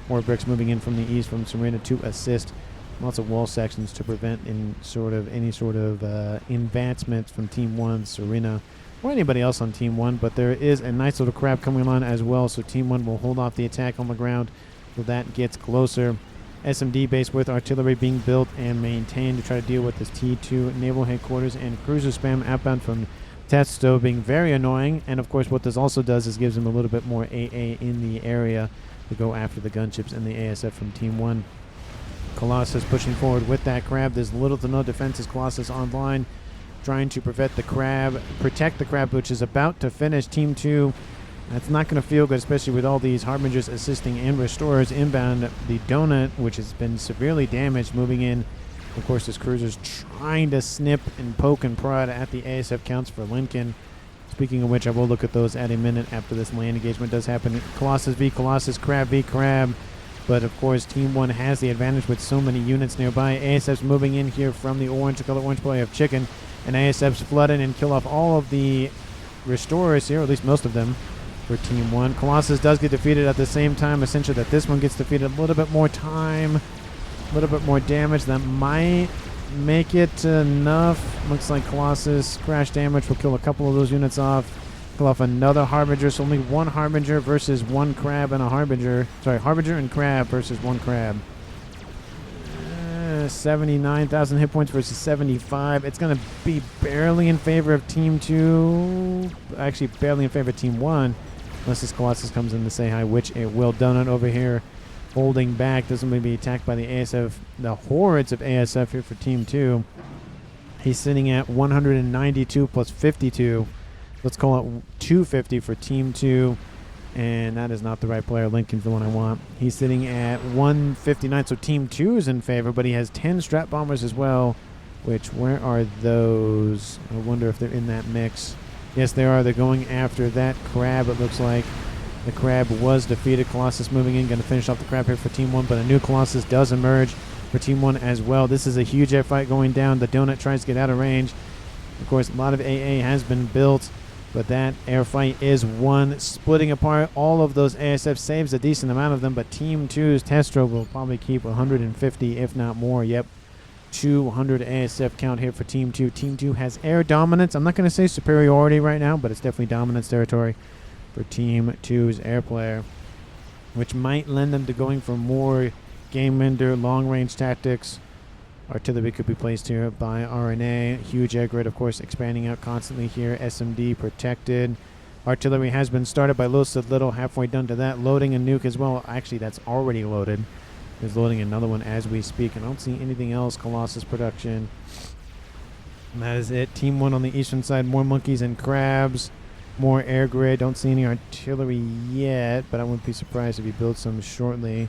[SPEAKER 1] More bricks moving in from the east from Serena to assist. Lots of wall sections to prevent any sort of advancements from Team 1, Serena, or anybody else on Team 1. But there is a nice little Crab coming on as well, so Team 1 will hold off the attack on the ground till that gets closer. SMD base with artillery being built and maintained to try to deal with this T2 naval headquarters, and cruiser spam outbound from Testo being very annoying. And of course what this also does is gives them a little bit more AA in the area to go after the gunships and the ASF from Team 1. Colossus pushing forward with that Crab. There's little to no defense as Colossus online, trying to protect the Crab, which is about to finish. Team 2, that's not going to feel good, especially with all these Harbingers assisting and restorers inbound. The Donut, which has been severely damaged, moving in. Of course, this cruiser's trying to snip and poke and prod at the ASF counts for Lincoln. Speaking of which, I will look at those at a minute after this land engagement does happen. Colossus v Colossus, Crab v Crab. But of course, Team 1 has the advantage with so many units nearby. ASF's moving in here from the orange, color orange play of Chicken. And ASF's flood in and kill off all of the restorers here, or at least most of them, for Team 1. Colossus does get defeated at the same time, essentially that this one gets defeated. A little bit more time, a little bit more damage. That might make it enough. Looks like Colossus crash damage will kill a couple of those units off. Kill off another Harbinger, so only one Harbinger versus one Crab and a Harbinger. Sorry, Harbinger and Crab versus one Crab. 79,000 hit points versus 75. It's going to be barely in favor of Team 2. Actually, barely in favor of Team 1. Unless this Colossus comes in to say hi, which it will. Donut over here holding back. Doesn't want to be attacked by the ASF. The hordes of ASF here for Team 2. He's sitting at 192 plus 52. Let's call it 250 for Team 2. And that is not the right player. Lincoln's the one I want. He's sitting at 159, so Team 2 is in favor, but he has 10 strat bombers as well, which, where are those? I wonder if they're in that mix. Yes, they are. They're going after that Crab, it looks like. The Crab was defeated. Colossus moving in, going to finish off the Crab here for Team 1, but a new Colossus does emerge for Team 1 as well. This is a huge air fight going down. The Donut tries to get out of range. Of course, a lot of AA has been built. But that air fight is won, splitting apart all of those ASF saves, a decent amount of them. But Team 2's Testro will probably keep 150, if not more. Yep, 200 ASF count here for Team 2. Team 2 has air dominance. I'm not going to say superiority right now, but it's definitely dominance territory for Team 2's air player, which might lend them to going for more game-ender, long-range tactics. Artillery could be placed here by RNA. Huge air grid, of course, expanding out constantly here. SMD protected. Artillery has been started by Little. Halfway done to that. Loading a nuke as well. Actually, that's already loaded. Is loading another one as we speak. I don't see anything else. Colossus production. And that is it. Team 1 on the eastern side. More monkeys and crabs. More air grid. Don't see any artillery yet, but I wouldn't be surprised if he builds some shortly.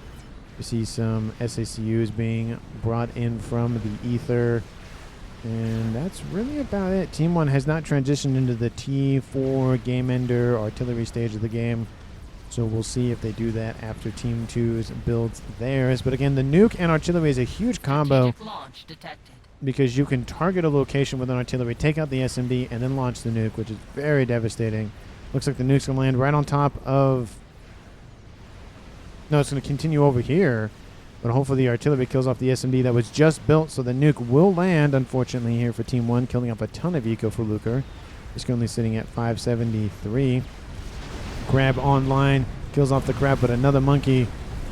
[SPEAKER 1] You see some SACUs being brought in from the ether. And that's really about it. Team 1 has not transitioned into the T4 game ender artillery stage of the game. So we'll see if they do that after Team 2's builds theirs. But again, the nuke and artillery is a huge combo because you can target a location with an artillery, take out the SMD, and then launch the nuke, which is very devastating. Looks like the nuke's going to land right on top of... No, it's going to continue over here. But hopefully the artillery kills off the SMD that was just built. So the nuke will land, unfortunately, here for Team 1, killing off a ton of eco for Luker. He's currently sitting at 573. Crab online. Kills off the crab, but another monkey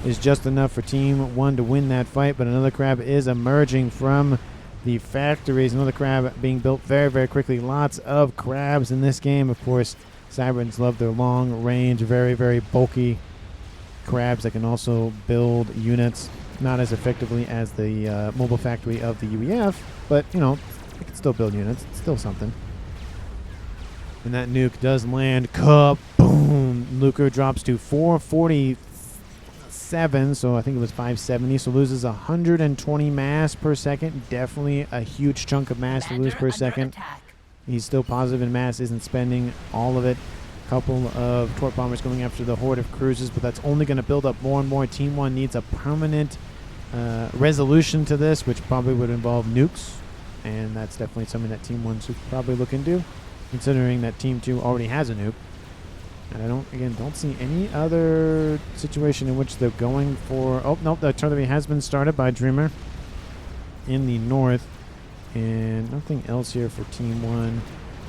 [SPEAKER 1] is just enough for Team 1 to win that fight. But another crab is emerging from the factories. Another crab being built very, very quickly. Lots of crabs in this game. Of course, Cyberns love their long range, very, very bulky crabs that can also build units. Not as effectively as the mobile factory of the UEF, but, you know, it can still build units. It's still something. And that nuke does land. Kaboom! Luker drops to 447, so I think it was 570, so loses 120 mass per second. Definitely a huge chunk of mass to lose per second. He's still positive in mass, isn't spending all of it. Couple of torp bombers going after the horde of cruisers, but that's only going to build up more and more. Team 1 needs a permanent resolution to this, which probably would involve nukes, and that's definitely something that Team 1 should probably look into, considering that Team 2 already has a nuke. And I don't see any other situation in which they're going for... Oh, nope, the artillery has been started by Dreamer in the north, and nothing else here for Team 1.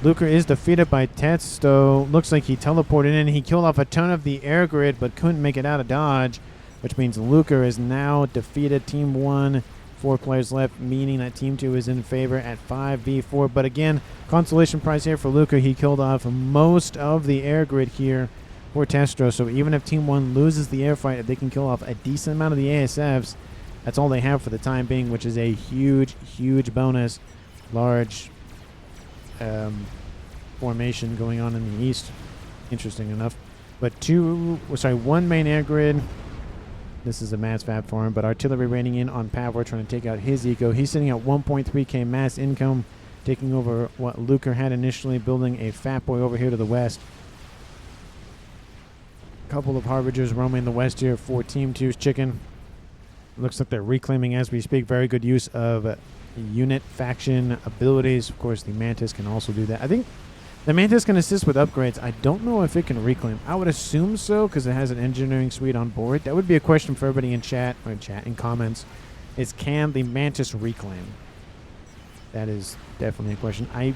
[SPEAKER 1] Luker is defeated by Tetsto. Looks like he teleported in. He killed off a ton of the air grid, but couldn't make it out of dodge, which means Luker is now defeated. Team 1, 4 players left, meaning that Team 2 is in favor at 5v4. But again, consolation prize here for Luker. He killed off most of the air grid here for Tetsto. So even if Team 1 loses the air fight, if they can kill off a decent amount of the ASFs, that's all they have for the time being, which is a huge, huge bonus. Large formation going on in the east, interesting enough. But one main air grid. This is a mass FAF farm, but artillery raining in on Pavor, trying to take out his eco. He's sitting at 1.3k mass income, taking over what Luker had initially, building a fat boy over here to the west. Couple of harbingers roaming the west here for Team 2's chicken. Looks like they're reclaiming as we speak. Very good use of unit faction abilities. Of course, the Mantis can also do that. I think the Mantis can assist with upgrades. I don't know if it can reclaim. I would assume so, because it has an engineering suite on board. That would be a question for everybody in in comments, is can the Mantis reclaim? That is definitely a question. I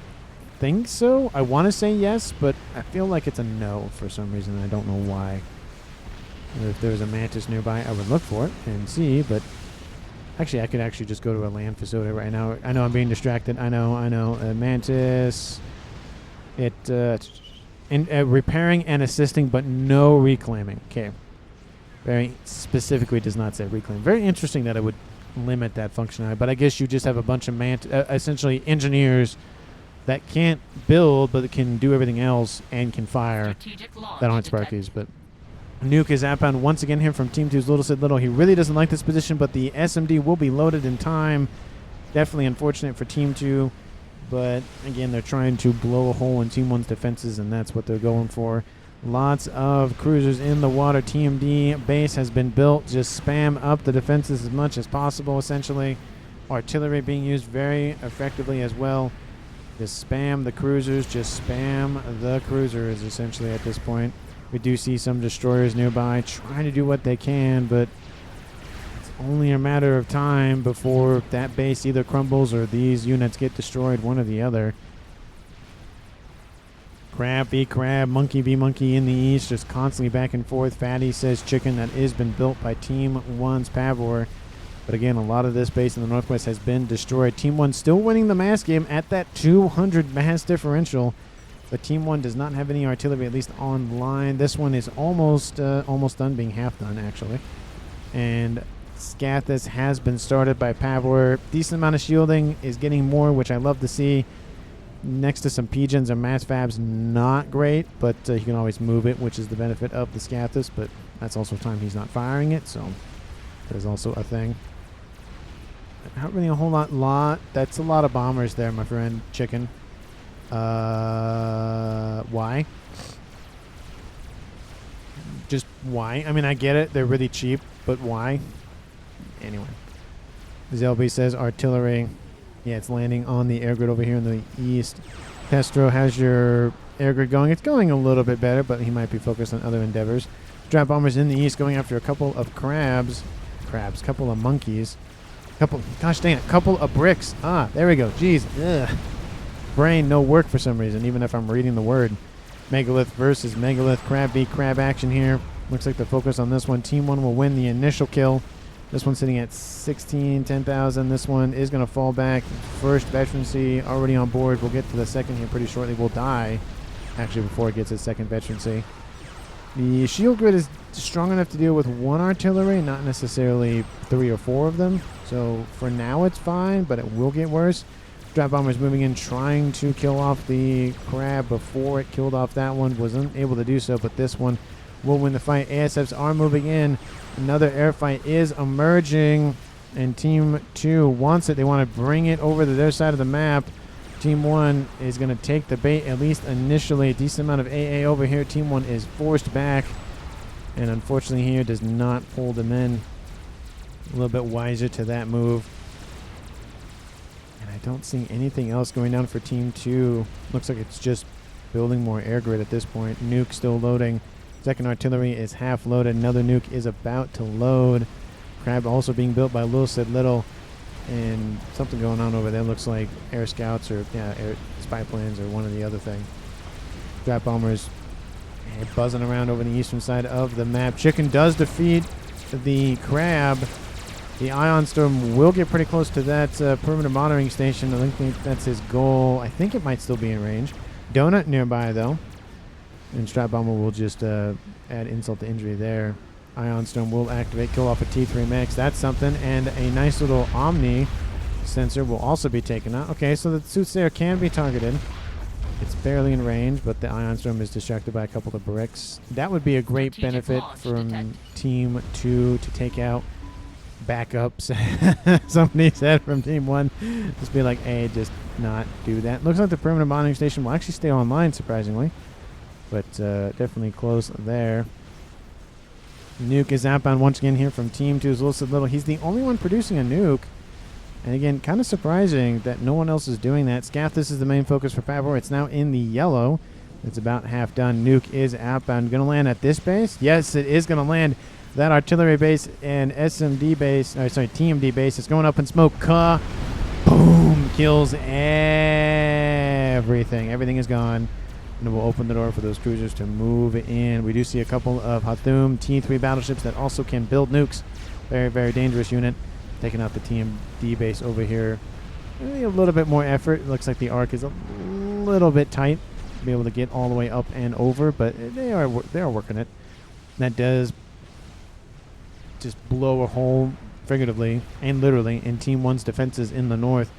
[SPEAKER 1] think so. I want to say yes, but I feel like it's a no for some reason. I don't know why. If there's a Mantis nearby, I would look for it and see, but actually, I could actually just go to a land facility right now. I know I'm being distracted. I know. Mantis. Repairing and assisting, but no reclaiming. Okay. Very specifically does not say reclaim. Very interesting that it would limit that functionality. But I guess you just have a bunch of essentially engineers that can't build, but can do everything else and can fire. That aren't Sparkies, but... Nuke is outbound once again here from Team 2's Little Sid Little. He really doesn't like this position, but the SMD will be loaded in time. Definitely unfortunate for Team 2. But, again, they're trying to blow a hole in Team 1's defenses, and that's what they're going for. Lots of cruisers in the water. TMD base has been built. Just spam up the defenses as much as possible, essentially. Artillery being used very effectively as well. Just spam the cruisers. Just spam the cruisers, essentially, at this point. We do see some destroyers nearby trying to do what they can, but it's only a matter of time before that base either crumbles or these units get destroyed, one or the other. Crab v crab, monkey v monkey in the east, just constantly back and forth. Fatty says chicken. That has been built by Team 1's Pavor. But again, a lot of this base in the northwest has been destroyed. Team 1 still winning the mass game at that 200 mass differential. But Team 1 does not have any artillery, at least online. This one is almost done, being half done, actually. And Scathis has been started by Pavor. Decent amount of shielding, is getting more, which I love to see. Next to some Pigeons and Mass Fabs, not great, but you can always move it, which is the benefit of the Scathis. But that's also time he's not firing it, so there's also a thing. Not really a whole lot. That's a lot of bombers there, my friend, chicken. Why? Just why? I mean, I get it. They're really cheap, but why? Anyway. Zelby says artillery. Yeah, it's landing on the air grid over here in the east. Pestro has your air grid going. It's going a little bit better, but he might be focused on other endeavors. Strat bombers in the east going after a couple of couple of monkeys. Gosh dang it, couple of bricks. Ah, there we go. Jeez. Ugh. Brain no work for some reason, even if I'm reading the word. Megalith versus Megalith. Crab v crab action here. Looks like the focus on this one. Team 1 will win the initial kill. This one's sitting at 10,000. This one is going to fall back. First veterancy already on board. We'll get to the second here pretty shortly. We'll die, actually, before it gets its second veterancy. The shield grid is strong enough to deal with 1 artillery, not necessarily 3 or 4 of them. So for now it's fine, but it will get worse. Strat bombers moving in, trying to kill off the crab before it killed off that one. Wasn't able to do so, but this one will win the fight. ASFs are moving in. Another air fight is emerging, and Team 2 wants it. They want to bring it over to their side of the map. Team 1 is going to take the bait, at least initially. A decent amount of AA over here. Team 1 is forced back, and unfortunately here does not pull them in. A little bit wiser to that move. And I don't see anything else going down for Team 2. Looks like it's just building more air grid at this point. Nuke still loading. Second artillery is half loaded. Another nuke is about to load. Crab also being built by Lil Sid Little. And something going on over there. Looks like air scouts or air spy planes or one or the other thing. Strat bombers buzzing around over the eastern side of the map. Chicken does defeat the crab. The ion storm will get pretty close to that perimeter monitoring station. I think that's his goal. I think it might still be in range. Donut nearby though. And Strat Bomber will just add insult to injury there. Ion Storm will activate, kill off a T3 Mechs. That's something. And a nice little Omni sensor will also be taken out. Okay, so the suits there can be targeted. It's barely in range, but the Ion Storm is distracted by a couple of bricks. That would be a great benefit from Team 2 to take out backups. Somebody said from Team 1. Just be like, hey, just not do that. Looks like the perimeter monitoring station will actually stay online, surprisingly. But definitely close there. Nuke is outbound once again here from Team 2's Lil Sid Little. He's the only one producing a nuke. And again, kind of surprising that no one else is doing that. Scathis is the main focus for Pavor. It's now in the yellow. It's about half done. Nuke is outbound. Going to land at this base? Yes, it is going to land. That artillery base and SMD base, TMD base is going up in smoke. Boom! Kills everything. Everything is gone. And we'll open the door for those cruisers to move in. We do see a couple of Hathum T3 battleships that also can build nukes. Very, very dangerous unit. Taking out the TMD base over here. Maybe a little bit more effort. It looks like the arc is a little bit tight to be able to get all the way up and over, but they are working it. That does just blow a hole, figuratively and literally, in Team 1's defenses in the north.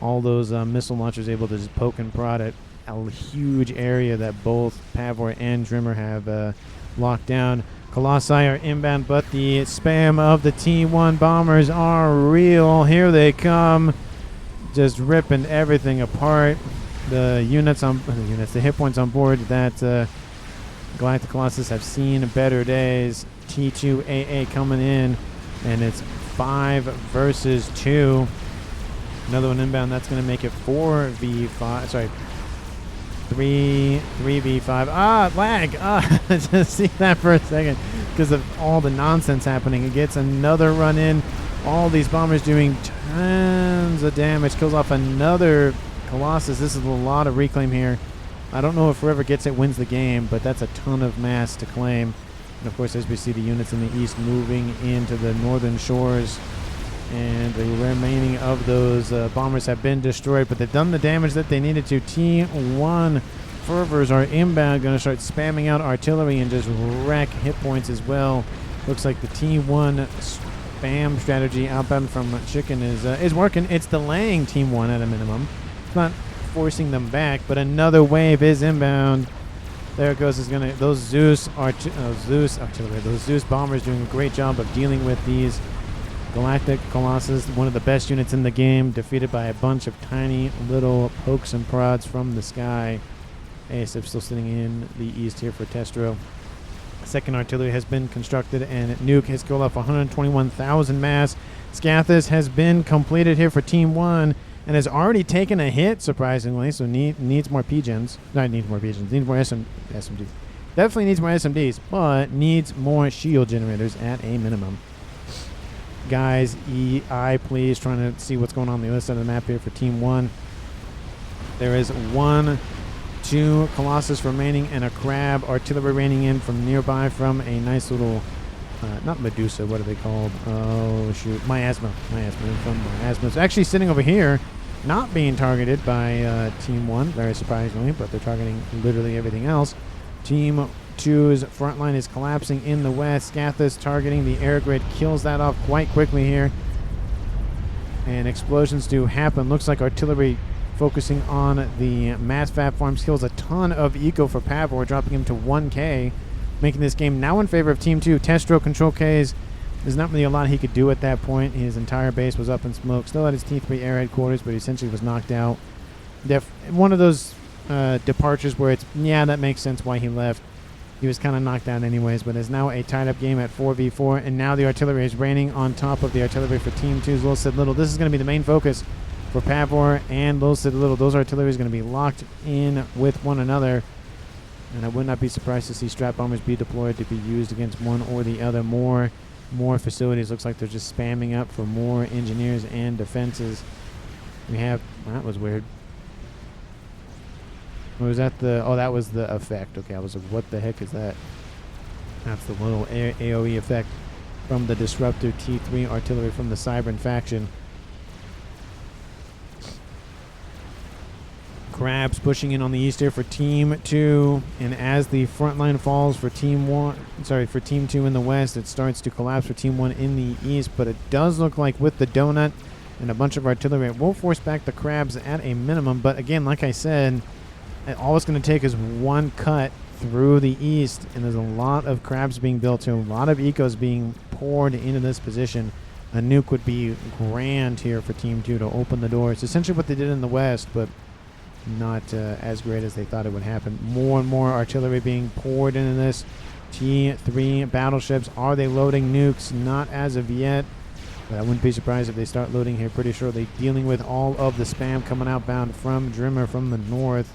[SPEAKER 1] All those missile launchers able to just poke and prod at a huge area that both Pavor and Drimmer have locked down. Colossi are inbound, but the spam of the T1 bombers are real. Here they come, just ripping everything apart. The hit points on board that Galactic Colossus have seen better days. T2 AA coming in, and it's 5 versus 2. Another one inbound. That's going to make it 4v5. Sorry. 3v5. Lag. Just see that for a second because of all the nonsense happening. It gets another run in. All these bombers doing tons of damage. Kills off another Colossus. This is a lot of reclaim here. I don't know if whoever gets it wins the game, but that's a ton of mass to claim. And of course, as we see the units in the east moving into the northern shores, and the remaining of those bombers have been destroyed, but they've done the damage that they needed to. T1 fervors are inbound, going to start spamming out artillery and just wreck hit points as well. Looks like the T1 spam strategy outbound from Chicken is working. It's delaying Team 1 at a minimum. It's not forcing them back, but another wave is inbound. There it goes. Those Zeus artillery, those Zeus bombers doing a great job of dealing with these Galactic Colossus, one of the best units in the game, defeated by a bunch of tiny little pokes and prods from the sky. ASF still sitting in the east here for Testro. Second artillery has been constructed, and Nuke has killed off 121,000 mass. Scathis has been completed here for Team 1, and has already taken a hit, surprisingly, so needs more P-gens. Not needs more P-gens, needs more SMGs. Definitely needs more SMDs, but needs more shield generators at a minimum. Guys, EI, please, trying to see what's going on the other side of the map here for Team 1. There is 1, 2 Colossus remaining and a Crab. Artillery raining in from nearby from a nice little, not Medusa, what are they called? Oh, shoot. Miasma. From Miasma. It's actually sitting over here, not being targeted by Team 1, very surprisingly, but they're targeting literally everything else. Team 2's front line is collapsing in the west. Scathis targeting the air grid, kills that off quite quickly here. And explosions do happen. Looks like artillery focusing on the mass FAF farms, kills a ton of eco for Pavor, dropping him to 1k, making this game now in favor of Team 2. Test stroke control Ks. There's not really a lot he could do at that point. His entire base was up in smoke. Still at his T3 air headquarters, but he essentially was knocked out. One of those departures where it's, yeah, that makes sense why he left. He was kind of knocked out anyways, but it's now a tied-up game at 4v4, and now the artillery is raining on top of the artillery for Team 2's Little Sid Little. This is going to be the main focus for Pavor and Little Sid Little. Those artillery is going to be locked in with one another, and I would not be surprised to see strap bombers be deployed to be used against one or the other. More facilities. Looks like they're just spamming up for more engineers and defenses. We have, well, that was weird. Was that the, oh, that was the effect. Okay, I was like, what the heck is that? That's the little AoE effect from the Disruptor T3 artillery from the Cybern faction. Crabs pushing in on the east here for Team 2, and as the front line falls for Team 2 in the west, it starts to collapse for Team 1 in the east, but it does look like with the donut and a bunch of artillery, it will force back the Crabs at a minimum. But again, like I said, all it's going to take is one cut through the east, and there's a lot of Crabs being built here, a lot of ecos being poured into this position. A nuke would be grand here for Team 2 to open the door. It's essentially what they did in the west, but not as great as they thought it would happen. More and more artillery being poured into this. T3 battleships, are they loading nukes? Not as of yet, but I wouldn't be surprised if they start loading here pretty shortly, dealing with all of the spam coming outbound from Drimmer from the north.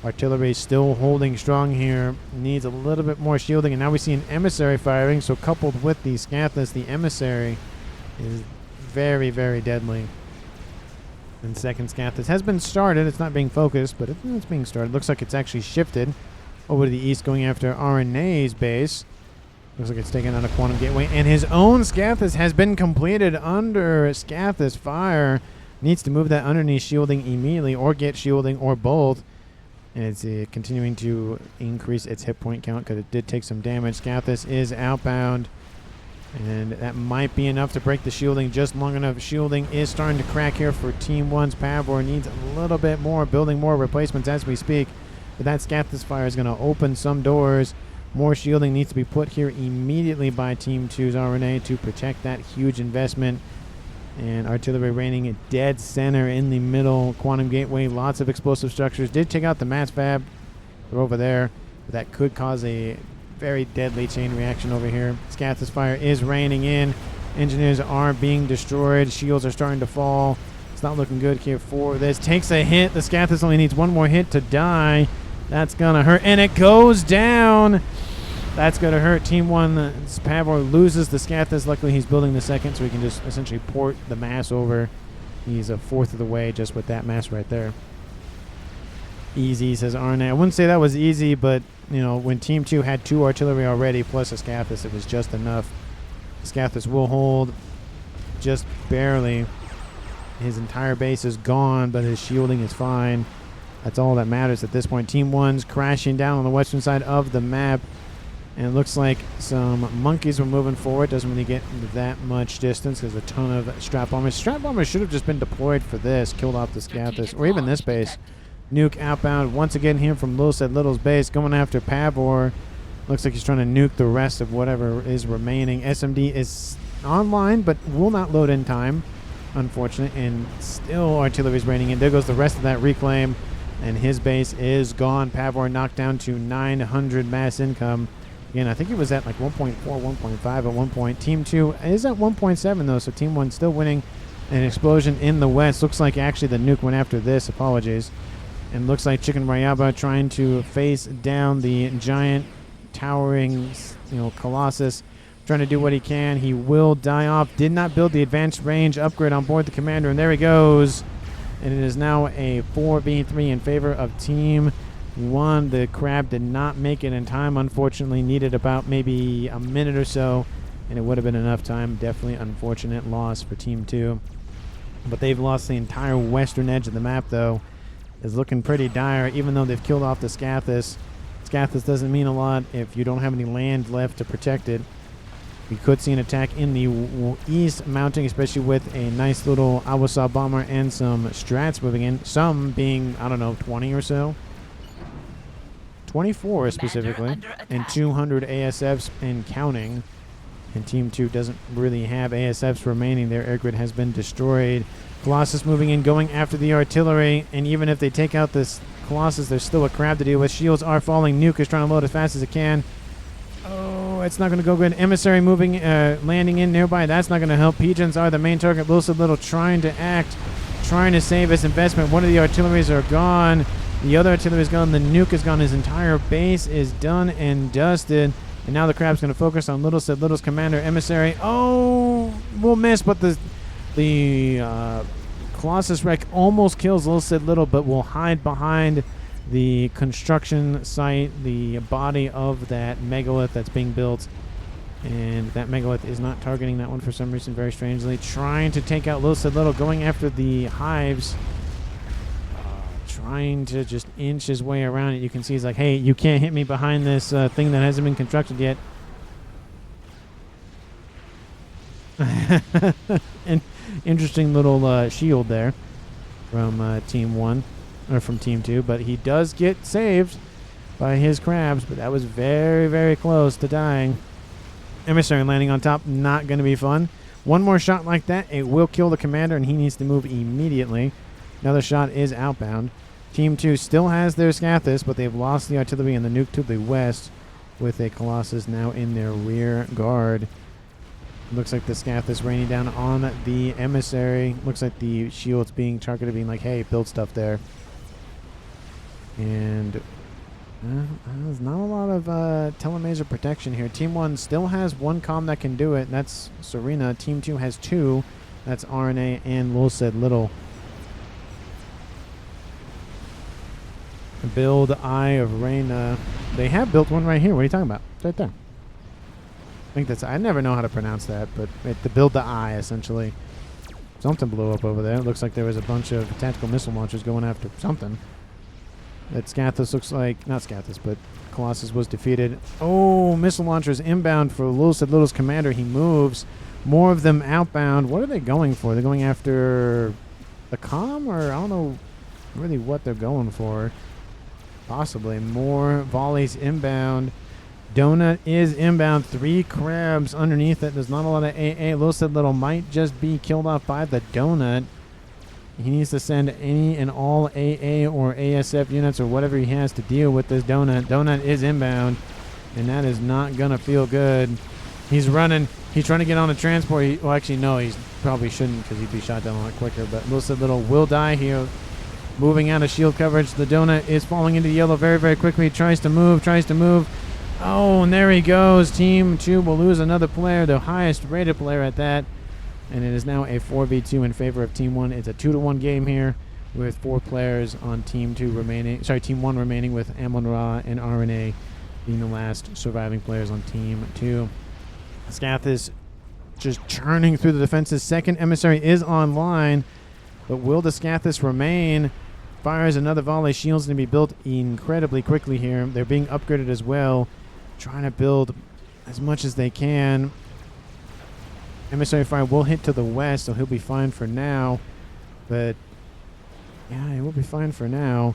[SPEAKER 1] Artillery still holding strong here, needs a little bit more shielding, and now we see an emissary firing, so coupled with the Scathis, the emissary is very, very deadly. And second Scathis has been started. It's not being focused, but it's being started. Looks like it's actually shifted over to the east, going after RNA's base. Looks like it's taken out a quantum gateway, and his own Scathis has been completed under Scathis fire. Needs to move that underneath shielding immediately, or get shielding, or both. And it's continuing to increase its hit point count because it did take some damage. Scathis is outbound, and that might be enough to break the shielding just long enough. Shielding is starting to crack here for Team 1's Pavor. Needs a little bit more, building more replacements as we speak. But that Scathis fire is going to open some doors. More shielding needs to be put here immediately by Team 2's RNA to protect that huge investment. And artillery raining at dead center in the middle. Quantum gateway, lots of explosive structures. Did take out the mass fab. They're over there. But that could cause a very deadly chain reaction over here. Scathis fire is raining in. Engineers are being destroyed. Shields are starting to fall. It's not looking good here for this. Takes a hit. The Scathis only needs one more hit to die. That's going to hurt. And it goes down. That's going to hurt. Team 1's Pavor loses the Scathis. Luckily, he's building the second, so he can just essentially port the mass over. He's a fourth of the way just with that mass right there. Easy, says RNA. I wouldn't say that was easy, but, you know, when Team 2 had 2 artillery already plus a Scathis, it was just enough. Scathis will hold just barely. His entire base is gone, but his shielding is fine. That's all that matters at this point. Team 1's crashing down on the western side of the map. And it looks like some monkeys were moving forward. Doesn't really get that much distance. There's a ton of strap bombers. Strap bombers should have just been deployed for this. Killed off the Scathis. Or even this base. Nuke outbound once again here from Little Sid Little's base. Going after Pavor. Looks like he's trying to nuke the rest of whatever is remaining. SMD is online, but will not load in time. Unfortunate. And still artillery is raining in. There goes the rest of that reclaim. And his base is gone. Pavor knocked down to 900 mass income. Again, I think he was at like 1.4, 1.5 at one point. Team 2 is at 1.7 though, so Team 1 still winning an explosion in the west. Looks like actually the nuke went after this. Apologies. And looks like Chicken Rayaba trying to face down the giant towering, colossus. Trying to do what he can. He will die off. Did not build the advanced range upgrade on board the commander. And there he goes. And it is now a 4v3 in favor of Team 1. The crab did not make it in time. Unfortunately, needed about maybe a minute or so. And it would have been enough time. Definitely unfortunate loss for Team 2. But they've lost the entire western edge of the map, though. Is looking pretty dire, even though they've killed off the Scathis. Scathis doesn't mean a lot if you don't have any land left to protect it. We could see an attack in the east mounting, especially with a nice little Awasaw bomber and some strats moving in. Some being, I don't know, 20 or so. 24 specifically. And 200 ASFs and counting. And Team 2 doesn't really have ASFs remaining. Their air grid has been destroyed. Colossus moving in, going after the artillery. And even if they take out this Colossus, there's still a crab to deal with. Shields are falling. Nuke is trying to load as fast as it can. Oh, it's not going to go good. Emissary moving, landing in nearby. That's not going to help. Pigeons are the main target. Little trying to act, trying to save his investment. One of the artilleries are gone. The other artillery is gone. The nuke is gone. His entire base is done and dusted. And now the crab's going to focus on Little's commander, Emissary. Oh, we'll miss, but the Colossus wreck almost kills Little, but will hide behind the construction site, the body of that megalith that's being built. And that megalith is not targeting that one for some reason, very strangely. Trying to take out Little, going after the hives. Trying to just inch his way around it. You can see he's like, hey, you can't hit me behind this thing that hasn't been constructed yet. An interesting little shield there from Team 1, or from Team 2, but he does get saved by his crabs, but that was very, very close to dying. Emissary landing on top, not going to be fun. One more shot like that, it will kill the commander, and he needs to move immediately. Another shot is outbound. Team 2 still has their Scathis, but they've lost the artillery and the nuke to the west, with a Colossus now in their rear guard. Looks like the Scathis raining down on the Emissary. Looks like the shield's being targeted, being like, hey, build stuff there. And there's not a lot of telemaser protection here. Team 1 still has one comm that can do it, and that's Serena. Team 2 has two. That's RNA and Little. Build Eye of Reyna. They have built one right here. What are you talking about? It's right there. I think that's... I never know how to pronounce that, but to build the eye, essentially. Something blew up over there. It looks like there was a bunch of tactical missile launchers going after something. That Scathis looks like... Not Scathis, but Colossus was defeated. Oh, missile launchers inbound for Little's commander. He moves. More of them outbound. What are they going for? They're going after the comm, or I don't know really what they're going for. Possibly more volleys inbound. Donut is inbound. 3 crabs underneath it. There's not a lot of AA. Little might just be killed off by the Donut. He needs to send any and all AA or ASF units or whatever he has to deal with this Donut. Donut is inbound, and that is not going to feel good. He's running. He's trying to get on a transport. Well, actually, no, he probably shouldn't because he'd be shot down a lot quicker. But Little will die here. Moving out of shield coverage. The Donut is falling into yellow very, very quickly. Tries to move. Oh, and there he goes. Team 2 will lose another player, the highest rated player at that. And it is now a 4v2 in favor of Team 1. It's a 2-1 game here with 4 players on Team 2 remaining. Sorry, Team 1 remaining with Amon-Ra and RNA being the last surviving players on Team 2. Scathis just churning through the defenses. Second Emissary is online, but will the Scathis remain? Fires another volley. Shields going to be built incredibly quickly here. They're being upgraded as well. Trying to build as much as they can. Emissary fire will hit to the west, so he'll be fine for now. But, yeah, he will be fine for now.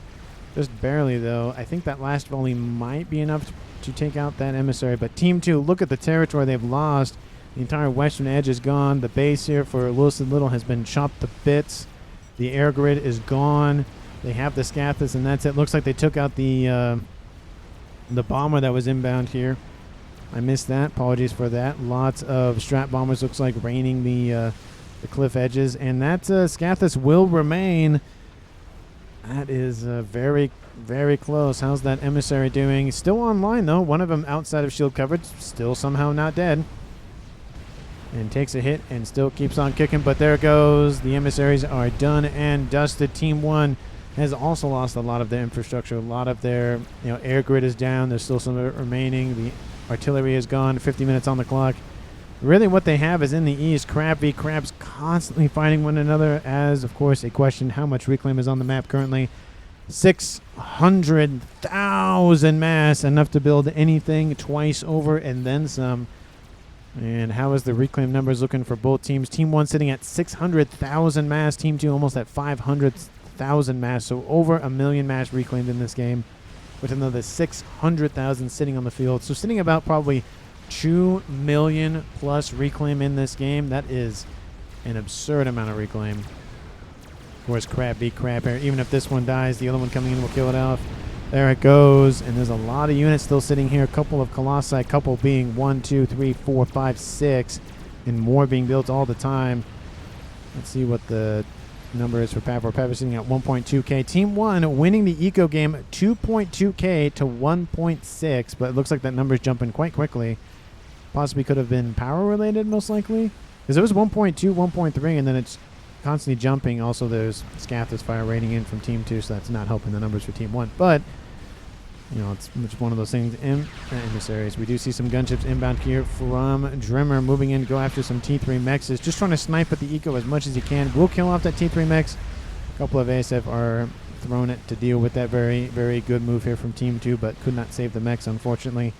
[SPEAKER 1] Just barely, though. I think that last volley might be enough to take out that Emissary. But Team 2, look at the territory they've lost. The entire western edge is gone. The base here for Little has been chopped to bits. The air grid is gone. They have the Scathis, and that's it. Looks like they took out the bomber that was inbound here. I missed that. Apologies for that. Lots of strat bombers, looks like, raining the the cliff edges, and that Scathis will remain. That is very, very close. How's that emissary doing? Still online, though. One of them outside of shield coverage, still somehow not dead. And takes a hit and still keeps on kicking, but there it goes. The emissaries are done and dusted. Team 1 has also lost a lot of their infrastructure. A lot of their air grid is down. There's still some of it remaining. The artillery is gone. 50 minutes on the clock. Really what they have is in the east, Crab v. Crabs constantly fighting one another, as, of course, a question how much reclaim is on the map currently. 600,000 mass, enough to build anything twice over and then some. And how is the reclaim numbers looking for both teams? Team 1 sitting at 600,000 mass. Team 2 almost at 500,000 mass. So over 1 million mass reclaimed in this game, with another 600,000 sitting on the field. So sitting about probably 2 million plus reclaim in this game. That is an absurd amount of reclaim. Of course, Crab beat Crab here. Even if this one dies, the other one coming in will kill it off. There it goes, and there's a lot of units still sitting here. A couple of colossi, a couple being 1, 2, 3, 4, 5, 6, and more being built all the time. Let's see what the number is for FAF. FAF is sitting at 1.2k. Team 1 winning the eco game 2.2k to 1.6, but it looks like that number is jumping quite quickly. Possibly could have been power related, most likely, because it was 1.2, 1.3, and then it's constantly jumping. Also, there's Scathis fire raining in from Team 2, so that's not helping the numbers for Team 1. But it's one of those things. Emissaries. We do see some gunships inbound here from Drimmer, moving in to go after some T3 mechs. Just trying to snipe at the eco as much as he can. Will kill off that T3 mechs. A couple of ASF are thrown it to deal with that. Very, very good move here from Team 2, but could not save the mechs, unfortunately.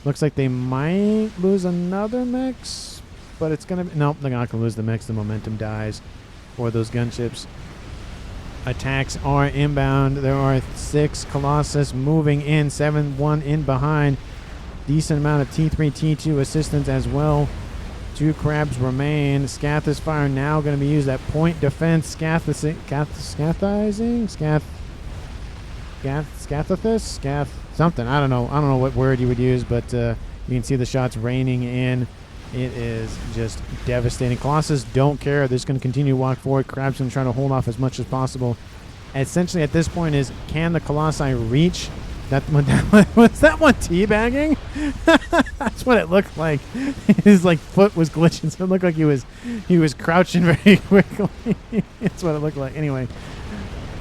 [SPEAKER 1] Looks like they might lose another mechs, but it's going to... Nope, they're not going to lose the mechs. The momentum dies for those gunships. Attacks are inbound. There are 6 Colossus moving in, 7-1 in behind. Decent amount of T3, T2 assistance as well. 2 Crabs remain. Scathis fire now going to be used at point defense. Scathis something. I don't know what word you would use, but you can see the shots raining in. It is just devastating. Colossus don't care. They're just going to continue to walk forward. Crab's going to try to hold off as much as possible. Essentially, at this point, is can the Colossi reach? Was that one teabagging? That's what it looked like. His foot was glitching, so it looked like he was crouching very quickly. That's what it looked like. Anyway,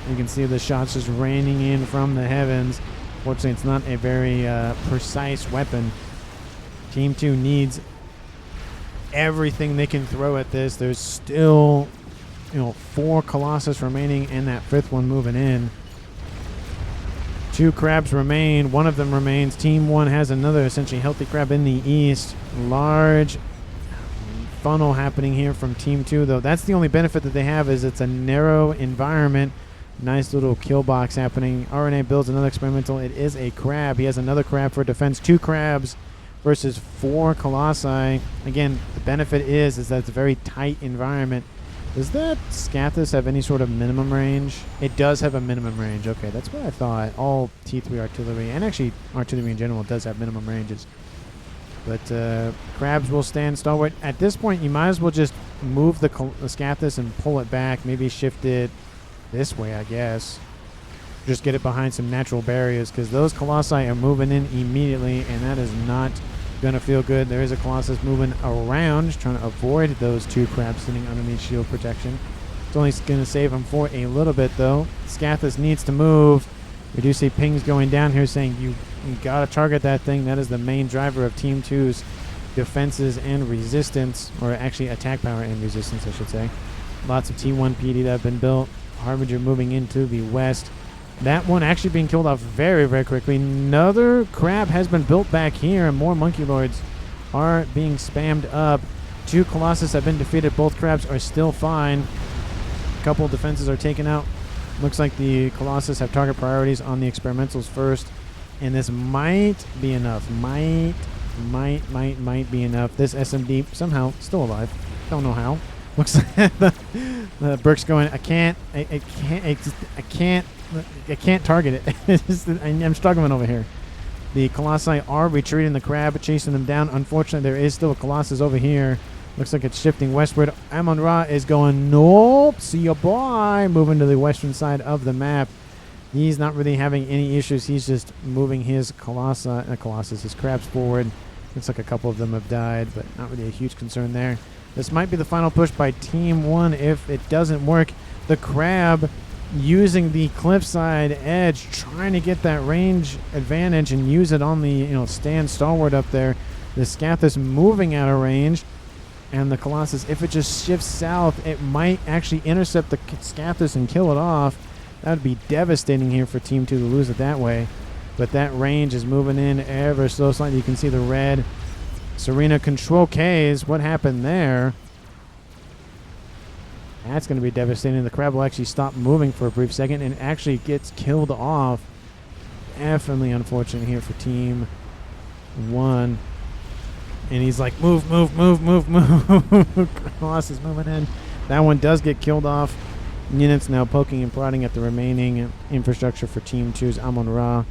[SPEAKER 1] you can see the shots just raining in from the heavens. Fortunately, it's not a very precise weapon. Team 2 needs everything they can throw at this. There's still 4 Colossus remaining and that 5th one moving in. 2 Crabs remain. One of them remains. Team 1 has another essentially healthy Crab in the east. Large funnel happening here from Team 2, though. That's the only benefit that they have, is it's a narrow environment. Nice little kill box happening. RNA builds another experimental. It is a Crab. He has another Crab for defense. 2 Crabs versus 4 Colossi. Again, the benefit is that it's a very tight environment. Does that Scathis have any sort of minimum range? It does have a minimum range. Okay, that's what I thought. All T3 artillery, and actually artillery in general, does have minimum ranges. But Crabs will stand stalwart. At this point, you might as well just move the Scathis and pull it back. Maybe shift it this way, I guess. Just get it behind some natural barriers, because those Colossi are moving in immediately, and that is not going to feel good. There is a Colossus moving around, trying to avoid those 2 Crabs sitting underneath shield protection. It's only going to save him for a little bit, though. Scathis needs to move. We do see pings going down here saying you got to target that thing. That is the main driver of Team 2's defenses and resistance, or actually attack power and resistance, I should say. Lots of T1 PD that have been built. Harbinger moving into the west. That one actually being killed off very, very quickly. Another Crab has been built back here, and more Monkey Lords are being spammed up. 2 Colossus have been defeated. Both Crabs are still fine. A couple of defenses are taken out. Looks like the Colossus have target priorities on the experimentals first, and this might be enough. Might be enough. This SMD somehow still alive. Don't know how. Looks like the Burke's going, I can't target it. I'm struggling over here. The Colossi are retreating. The Crab chasing them down. Unfortunately, there is still a Colossus over here. Looks like it's shifting westward. Amon-Ra is going, nope, see ya, boy. Moving to the western side of the map. He's not really having any issues. He's just moving his colossus, his crabs forward. Looks like a couple of them have died, but not really a huge concern there. This might be the final push by Team 1 if it doesn't work. The crab using the cliffside edge, trying to get that range advantage and use it on the, stand stalwart up there. The Scathis moving out of range. And the Colossus, if it just shifts south, it might actually intercept the Scathis and kill it off. That would be devastating here for Team 2 to lose it that way. But that range is moving in ever so slightly. You can see the red. Serena control Ks. What happened there? That's going to be devastating. The crab will actually stop moving for a brief second and actually gets killed off. Definitely unfortunate here for Team 1. And he's like, move. Colossus moving in. That one does get killed off. Units now poking and prodding at the remaining infrastructure for Team 2's Amon-Ra.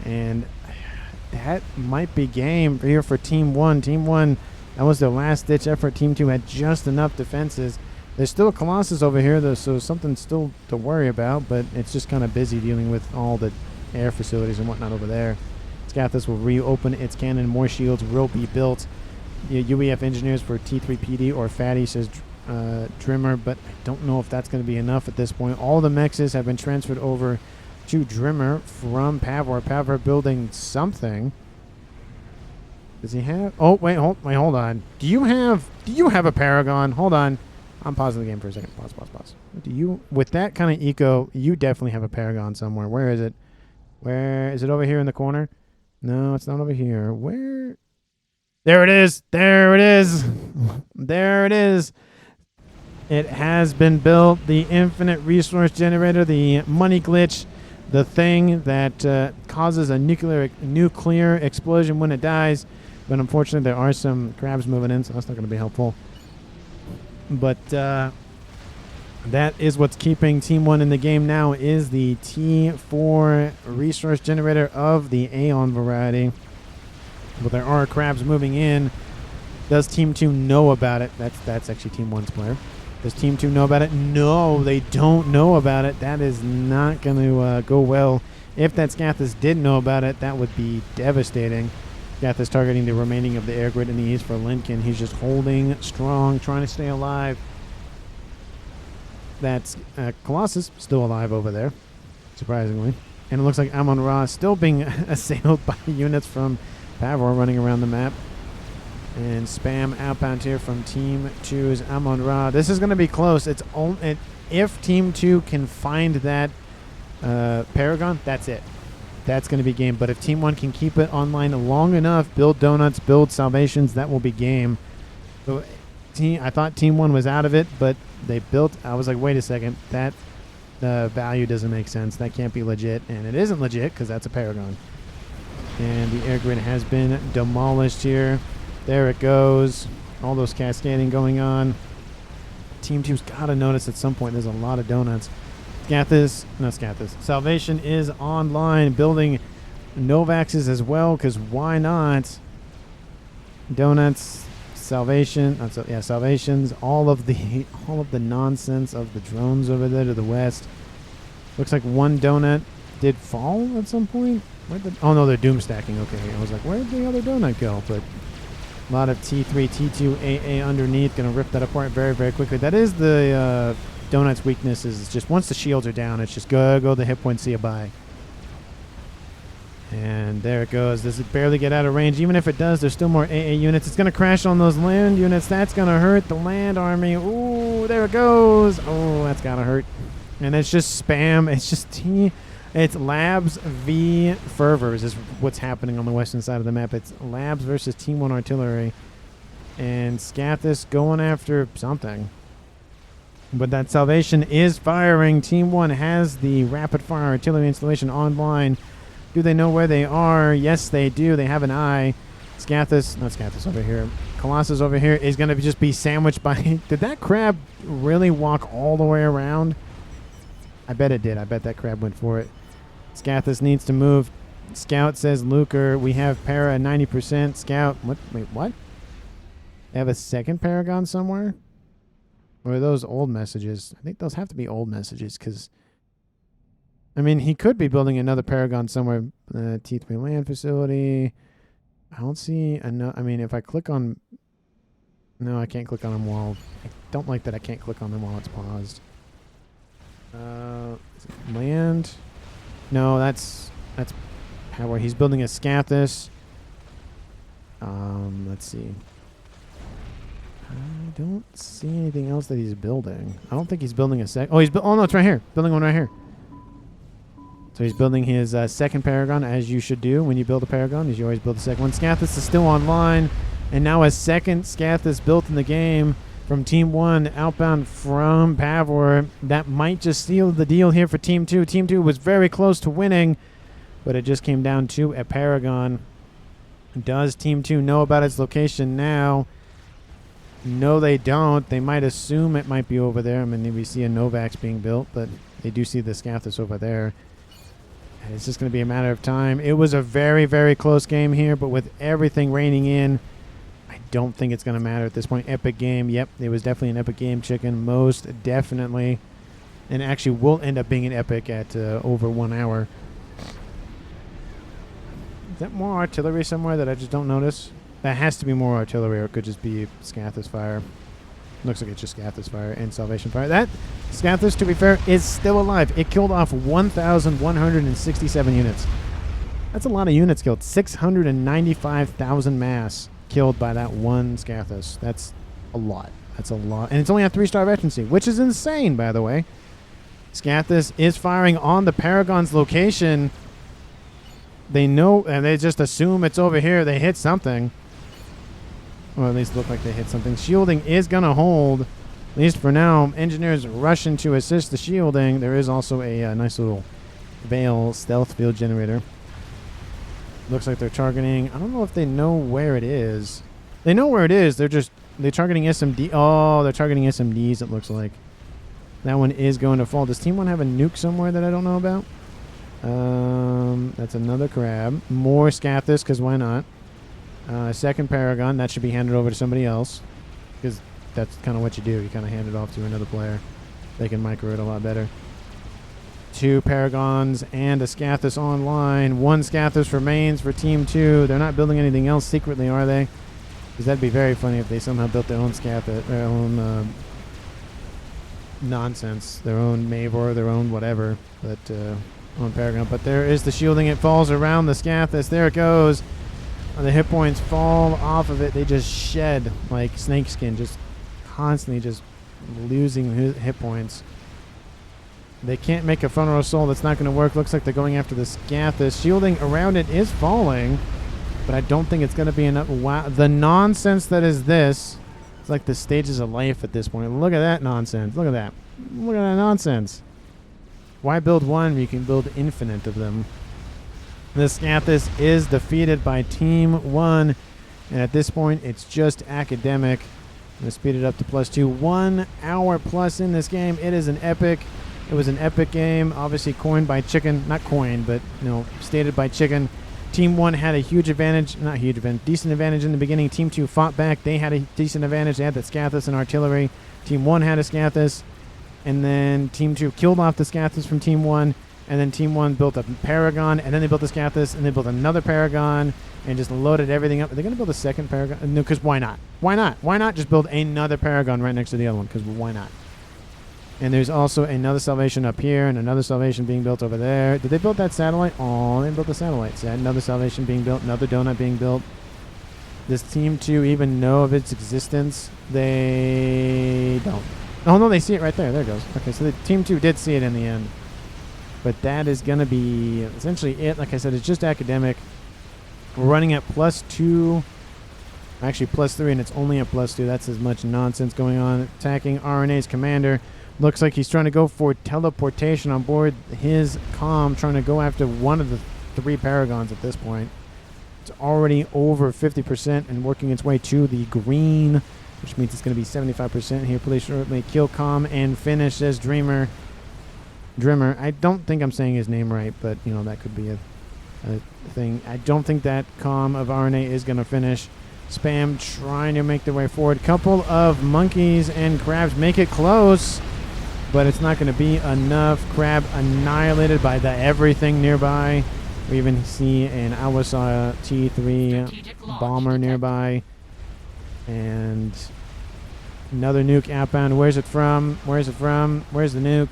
[SPEAKER 1] And that might be game here for Team 1. Team 1, that was their last-ditch effort. Team 2 had just enough defenses. There's still a Colossus over here, though, so something still to worry about, but it's just kind of busy dealing with all the air facilities and whatnot over there. Scathis will reopen its cannon. More shields will be built. UEF engineers for T3PD or Fatty, says Drimmer, but I don't know if that's going to be enough at this point. All the mexes have been transferred over to Drimmer from Pavor. Pavor building something. Does he have? Oh, wait, hold on. Do you have a paragon? Hold on. I'm pausing the game for a second. Pause. Do you, with that kind of eco, you definitely have a paragon somewhere. Where is it? Where is it? Over here in the corner? No, it's not over here. Where? There it is. There it is. There it is. It has been built. The infinite resource generator, the money glitch, the thing that causes a nuclear explosion when it dies. But unfortunately, there are some crabs moving in, so that's not going to be helpful. But that is what's keeping Team 1 in the game now, is the T4 resource generator of the Aeon variety. But there are crabs moving in. Does Team 2 know about it? That's actually Team 1's player. Does Team 2 know about it? No, they don't know about it. That is not going to go well. If that Scathis did know about it, that would be devastating. Scathis targeting the remaining of the air grid in the east for Lincoln. He's just holding strong, trying to stay alive. That's Colossus still alive over there, surprisingly. And it looks like Amon-Ra still being assailed by units from Pavor running around the map. And spam outbound here from Team 2's Amon-Ra. This is going to be close. It's only if Team 2 can find that Paragon, that's it. That's going to be game. But if Team 1 can keep it online long enough, build donuts, build salvations, that will be game. So I thought Team 1 was out of it, but they built. I was like, wait a second. That value doesn't make sense. That can't be legit. And it isn't legit because that's a Paragon. And the air grid has been demolished here. There it goes. All those cascading going on. Team 2's got to notice at some point there's a lot of donuts. Salvation is online, building Novaxes as well, because why not? Donuts, Salvation, Salvations, all of the nonsense of the drones over there to the west. Looks like one donut did fall at some point. Oh no, they're doom stacking. Okay, I was like, where'd the other donut go? But a lot of T3, T2, AA underneath. Going to rip that apart very, very quickly. That is the Donut's weakness, is just once the shields are down, it's just go the hit point, see you bye. And there it goes. Does it barely get out of range? Even if it does, there's still more AA units. It's going to crash on those land units. That's going to hurt the land army. Ooh, there it goes. Oh, that's got to hurt. And it's just spam. It's just it's Labs v Fervors is what's happening on the western side of the map. It's Labs versus Team 1 Artillery. And Scathis going after something. But that Salvation is firing. Team 1 has the rapid fire artillery installation online. Do they know where they are? Yes, they do. They have an eye. Scathis over here. Colossus over here is going to just be sandwiched by... Did that crab really walk all the way around? I bet it did. I bet that crab went for it. Scathis needs to move. Scout says, Luker, we have para 90%. Scout, what? Wait, what? They have a second paragon somewhere? Or are those old messages? I think those have to be old messages because, I mean, he could be building another paragon somewhere. T3 land facility. I don't see enough. I mean, if I click on... No, I can't click on them while... I don't like that I can't click on them while it's paused. Land. No, that's power. He's building a Scathis. Let's see. I don't see anything else that he's building. I don't think he's building a oh, oh no, it's right here. Building one right here. So he's building his second paragon, as you should do when you build a paragon. Is you always build the second one. Scathis is still online, and now a second Scathis built in the game from Team 1, outbound from Pavor. That might just seal the deal here for Team 2. Team 2 was very close to winning, but it just came down to a paragon. Does Team 2 know about its location now? No, they don't. They might assume it might be over there. I mean, we see a Novax being built, but they do see the Scathis over there. And it's just going to be a matter of time. It was a very, very close game here, but with everything raining in, I don't think it's going to matter at this point. Epic game. Yep, it was definitely an epic game, Chicken. Most definitely. And actually will end up being an epic at over 1 hour. Is that more artillery somewhere that I just don't notice? That has to be more artillery, or it could just be Scathis fire. Looks like it's just Scathis fire and Salvation fire. That Scathis, to be fair, is still alive. It killed off 1,167 units. That's a lot of units killed. 695,000 mass killed by that one Scathis. That's a lot. That's a lot. And it's only at 3-star veterancy, which is insane, by the way. Scathis is firing on the Paragon's location. They know, and they just assume it's over here. They hit something. Or at least look like they hit something. Shielding is going to hold, at least for now. Engineers rushing to assist the shielding. There is also a nice little Veil stealth field generator. Looks like they're targeting. I don't know if they know where it is. They know where it is. They're targeting SMD. Oh, they're targeting SMDs, it looks like. That one is going to fall. Does Team 1 have a nuke somewhere that I don't know about? That's another crab. More Scathis, because why not? Second Paragon. That should be handed over to somebody else, because that's kind of what you do. You kind of hand it off to another player. They can micro it a lot better. 2 Paragons and a Scathis online. 1 Scathis remains for Team 2. They're not building anything else secretly, are they? Because that'd be very funny if they somehow built their own Scathis, their own nonsense, their own Mavor, their own whatever, but on Paragon. But there is the shielding. It falls around the Scathis. There it goes. The hit points fall off of it. They just shed like snakeskin, just constantly just losing hit points. They can't make a frontal assault. That's not going to work. Looks like they're going after the Scathis. Shielding around it is falling, but I don't think it's going to be enough. Wow, the nonsense that is this. It's like the stages of life at this point. Look at that nonsense. Look at that. Look at that nonsense. Why build one when you can build infinite of them? The Scathis is defeated by Team 1, and at this point, it's just academic. I'm going to speed it up to +2. 1 hour plus in this game. It is an epic. It was an epic game, obviously coined by Chicken. Not coined, but stated by Chicken. Team 1 had a huge advantage. Not huge advantage. Decent advantage in the beginning. Team 2 fought back. They had a decent advantage. They had the Scathis and artillery. Team 1 had a Scathis. And then Team 2 killed off the Scathis from Team 1. And then Team 1 built a Paragon. And then they built a Scathis. And they built another Paragon. And just loaded everything up. Are they going to build a second Paragon? No, because why not? Why not? Why not just build another Paragon right next to the other one? Because why not? And there's also another Salvation up here. And another Salvation being built over there. Did they build that satellite? Oh, they built the satellite. So another Salvation being built. Another donut being built. Does Team 2 even know of its existence? They don't. Oh, no, they see it right there. There it goes. Okay, so the Team 2 did see it in the end. But that is going to be essentially it. Like I said, it's just academic. We're running at +2. Actually, +3, and it's only at +2. That's as much nonsense going on. Attacking RNA's commander. Looks like he's trying to go for teleportation on board his comm, trying to go after one of the 3 Paragons at this point. It's already over 50% and working its way to the green, which means it's going to be 75% here. Please shortly kill comm and finish, says Drimmer. I don't think I'm saying his name right, but that could be a thing. I don't think that comm of RNA is going to finish. Spam trying to make their way forward. Couple of monkeys and crabs make it close, but it's not going to be enough. Crab annihilated by the everything nearby. We even see an Awasa T3 bomber nearby. And another nuke outbound. Where's it from? Where's it from? Where's the nuke?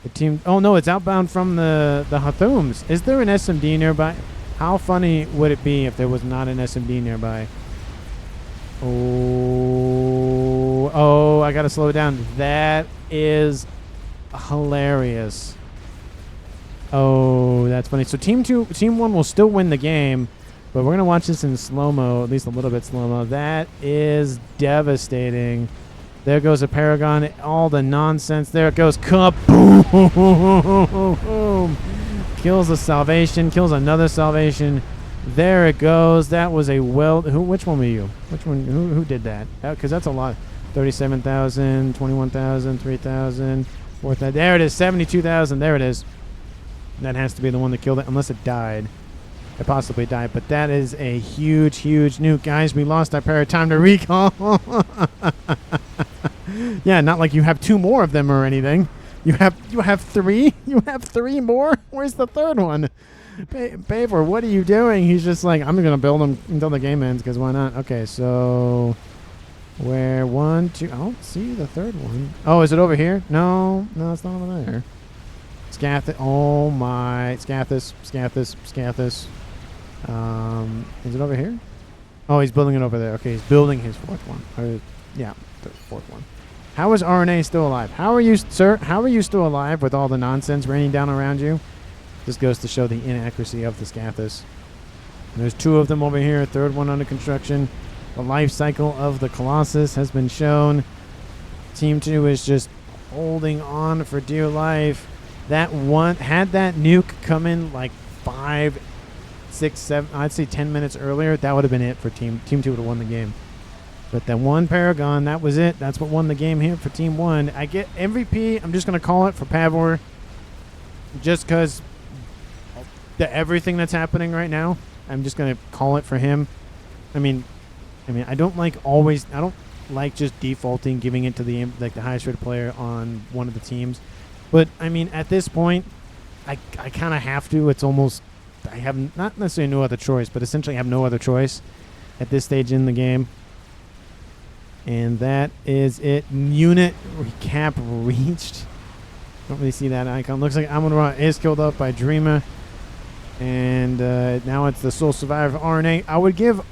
[SPEAKER 1] The team. Oh no, it's outbound from the Hathums. Is there an SMD nearby? How funny would it be if there was not an SMD nearby? Oh, I gotta slow it down. That is hilarious. Oh, that's funny. So team 1 will still win the game, but we're gonna watch this in slow-mo, at least a little bit slow-mo. That is devastating. There goes a paragon. All the nonsense. There it goes. Kaboom! Kills a salvation. Kills another salvation. There it goes. That was a which one were you? Which one? Who did that? Because that's a lot. 37,000, 21,000, 3,000, 4,000. There it is. 72,000. There it is. That has to be the one that killed it, unless it died. It possibly died, but that is a huge, huge nuke, guys. We lost our pair. Time to recall. Yeah, not like you have 2 more of them or anything. You have 3. You have 3 more. Where's the third one? Paper, what are you doing? He's just like, I'm gonna build them until the game ends, because why not? Okay, so where 1, 2? I don't see the third one. Oh, is it over here? No, it's not over there. Scathis. Oh my, Scathis. Is it over here? Oh, he's building it over there. Okay, he's building his 4th one. Yeah, the 4th one. How is RNA still alive? How are you, sir? How are you still alive with all the nonsense raining down around you? This goes to show the inaccuracy of the Scathis. There's 2 of them over here. 3rd one under construction. The life cycle of the Colossus has been shown. Team 2 is just holding on for dear life. That one, had that nuke come in like 5, 6, 7, I'd say 10 minutes earlier, that would have been it for Team 2 would have won the game. But that one Paragon, that was it. That's what won the game here for Team 1. I get MVP. I'm just going to call it for Pavor. Just because everything that's happening right now, I'm just going to call it for him. I mean, I don't like just defaulting, giving it to the highest rated player on one of the teams. But, I mean, at this point, I kind of have to. It's almost, I have not necessarily no other choice, but essentially I have no other choice at this stage in the game. And that is it. Unit recap reached. Don't really see that icon. Looks like Amon-Ra is killed off by Dreamer. And now it's the sole survivor, RNA. I will give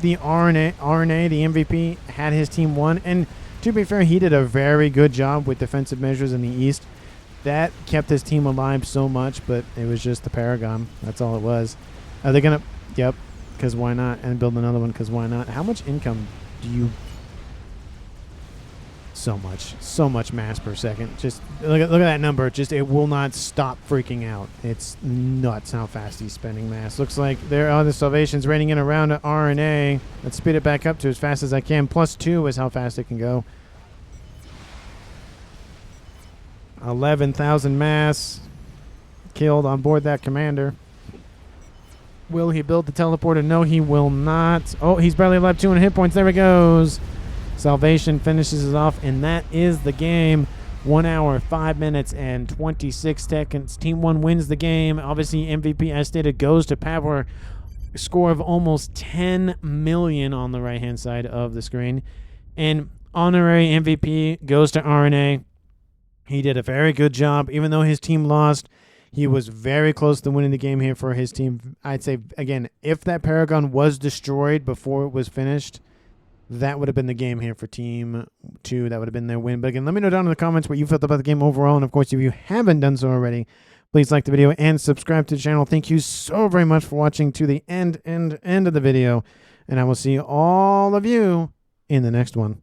[SPEAKER 1] the RNA the MVP had his team won. And to be fair, he did a very good job with defensive measures in the East. That kept his team alive so much, but it was just the Paragon. That's all it was. Are they going to... Yep, because why not? And build another one, because why not? How much income do you... So much mass per second. Just look at that number. Just it will not stop freaking out. It's nuts how fast he's spending mass. Looks like there are the salvations raining in around RNA. Let's speed it back up to as fast as I can. +2 is how fast it can go. 11,000 mass killed on board that commander. Will he build the teleporter? No, he will not. Oh, he's barely alive. 200 hit points. There he goes. Salvation finishes it off, and that is the game. 1 hour, 5 minutes, and 26 seconds. Team 1 wins the game. Obviously, MVP, as stated, goes to Pavor. Score of almost 10 million on the right-hand side of the screen. And honorary MVP goes to RNA. He did a very good job. Even though his team lost, he was very close to winning the game here for his team. I'd say, again, if that Paragon was destroyed before it was finished, that would have been the game here for Team 2. That would have been their win. But again, let me know down in the comments what you felt about the game overall. And of course, if you haven't done so already, please like the video and subscribe to the channel. Thank you so very much for watching to the end of the video. And I will see all of you in the next one.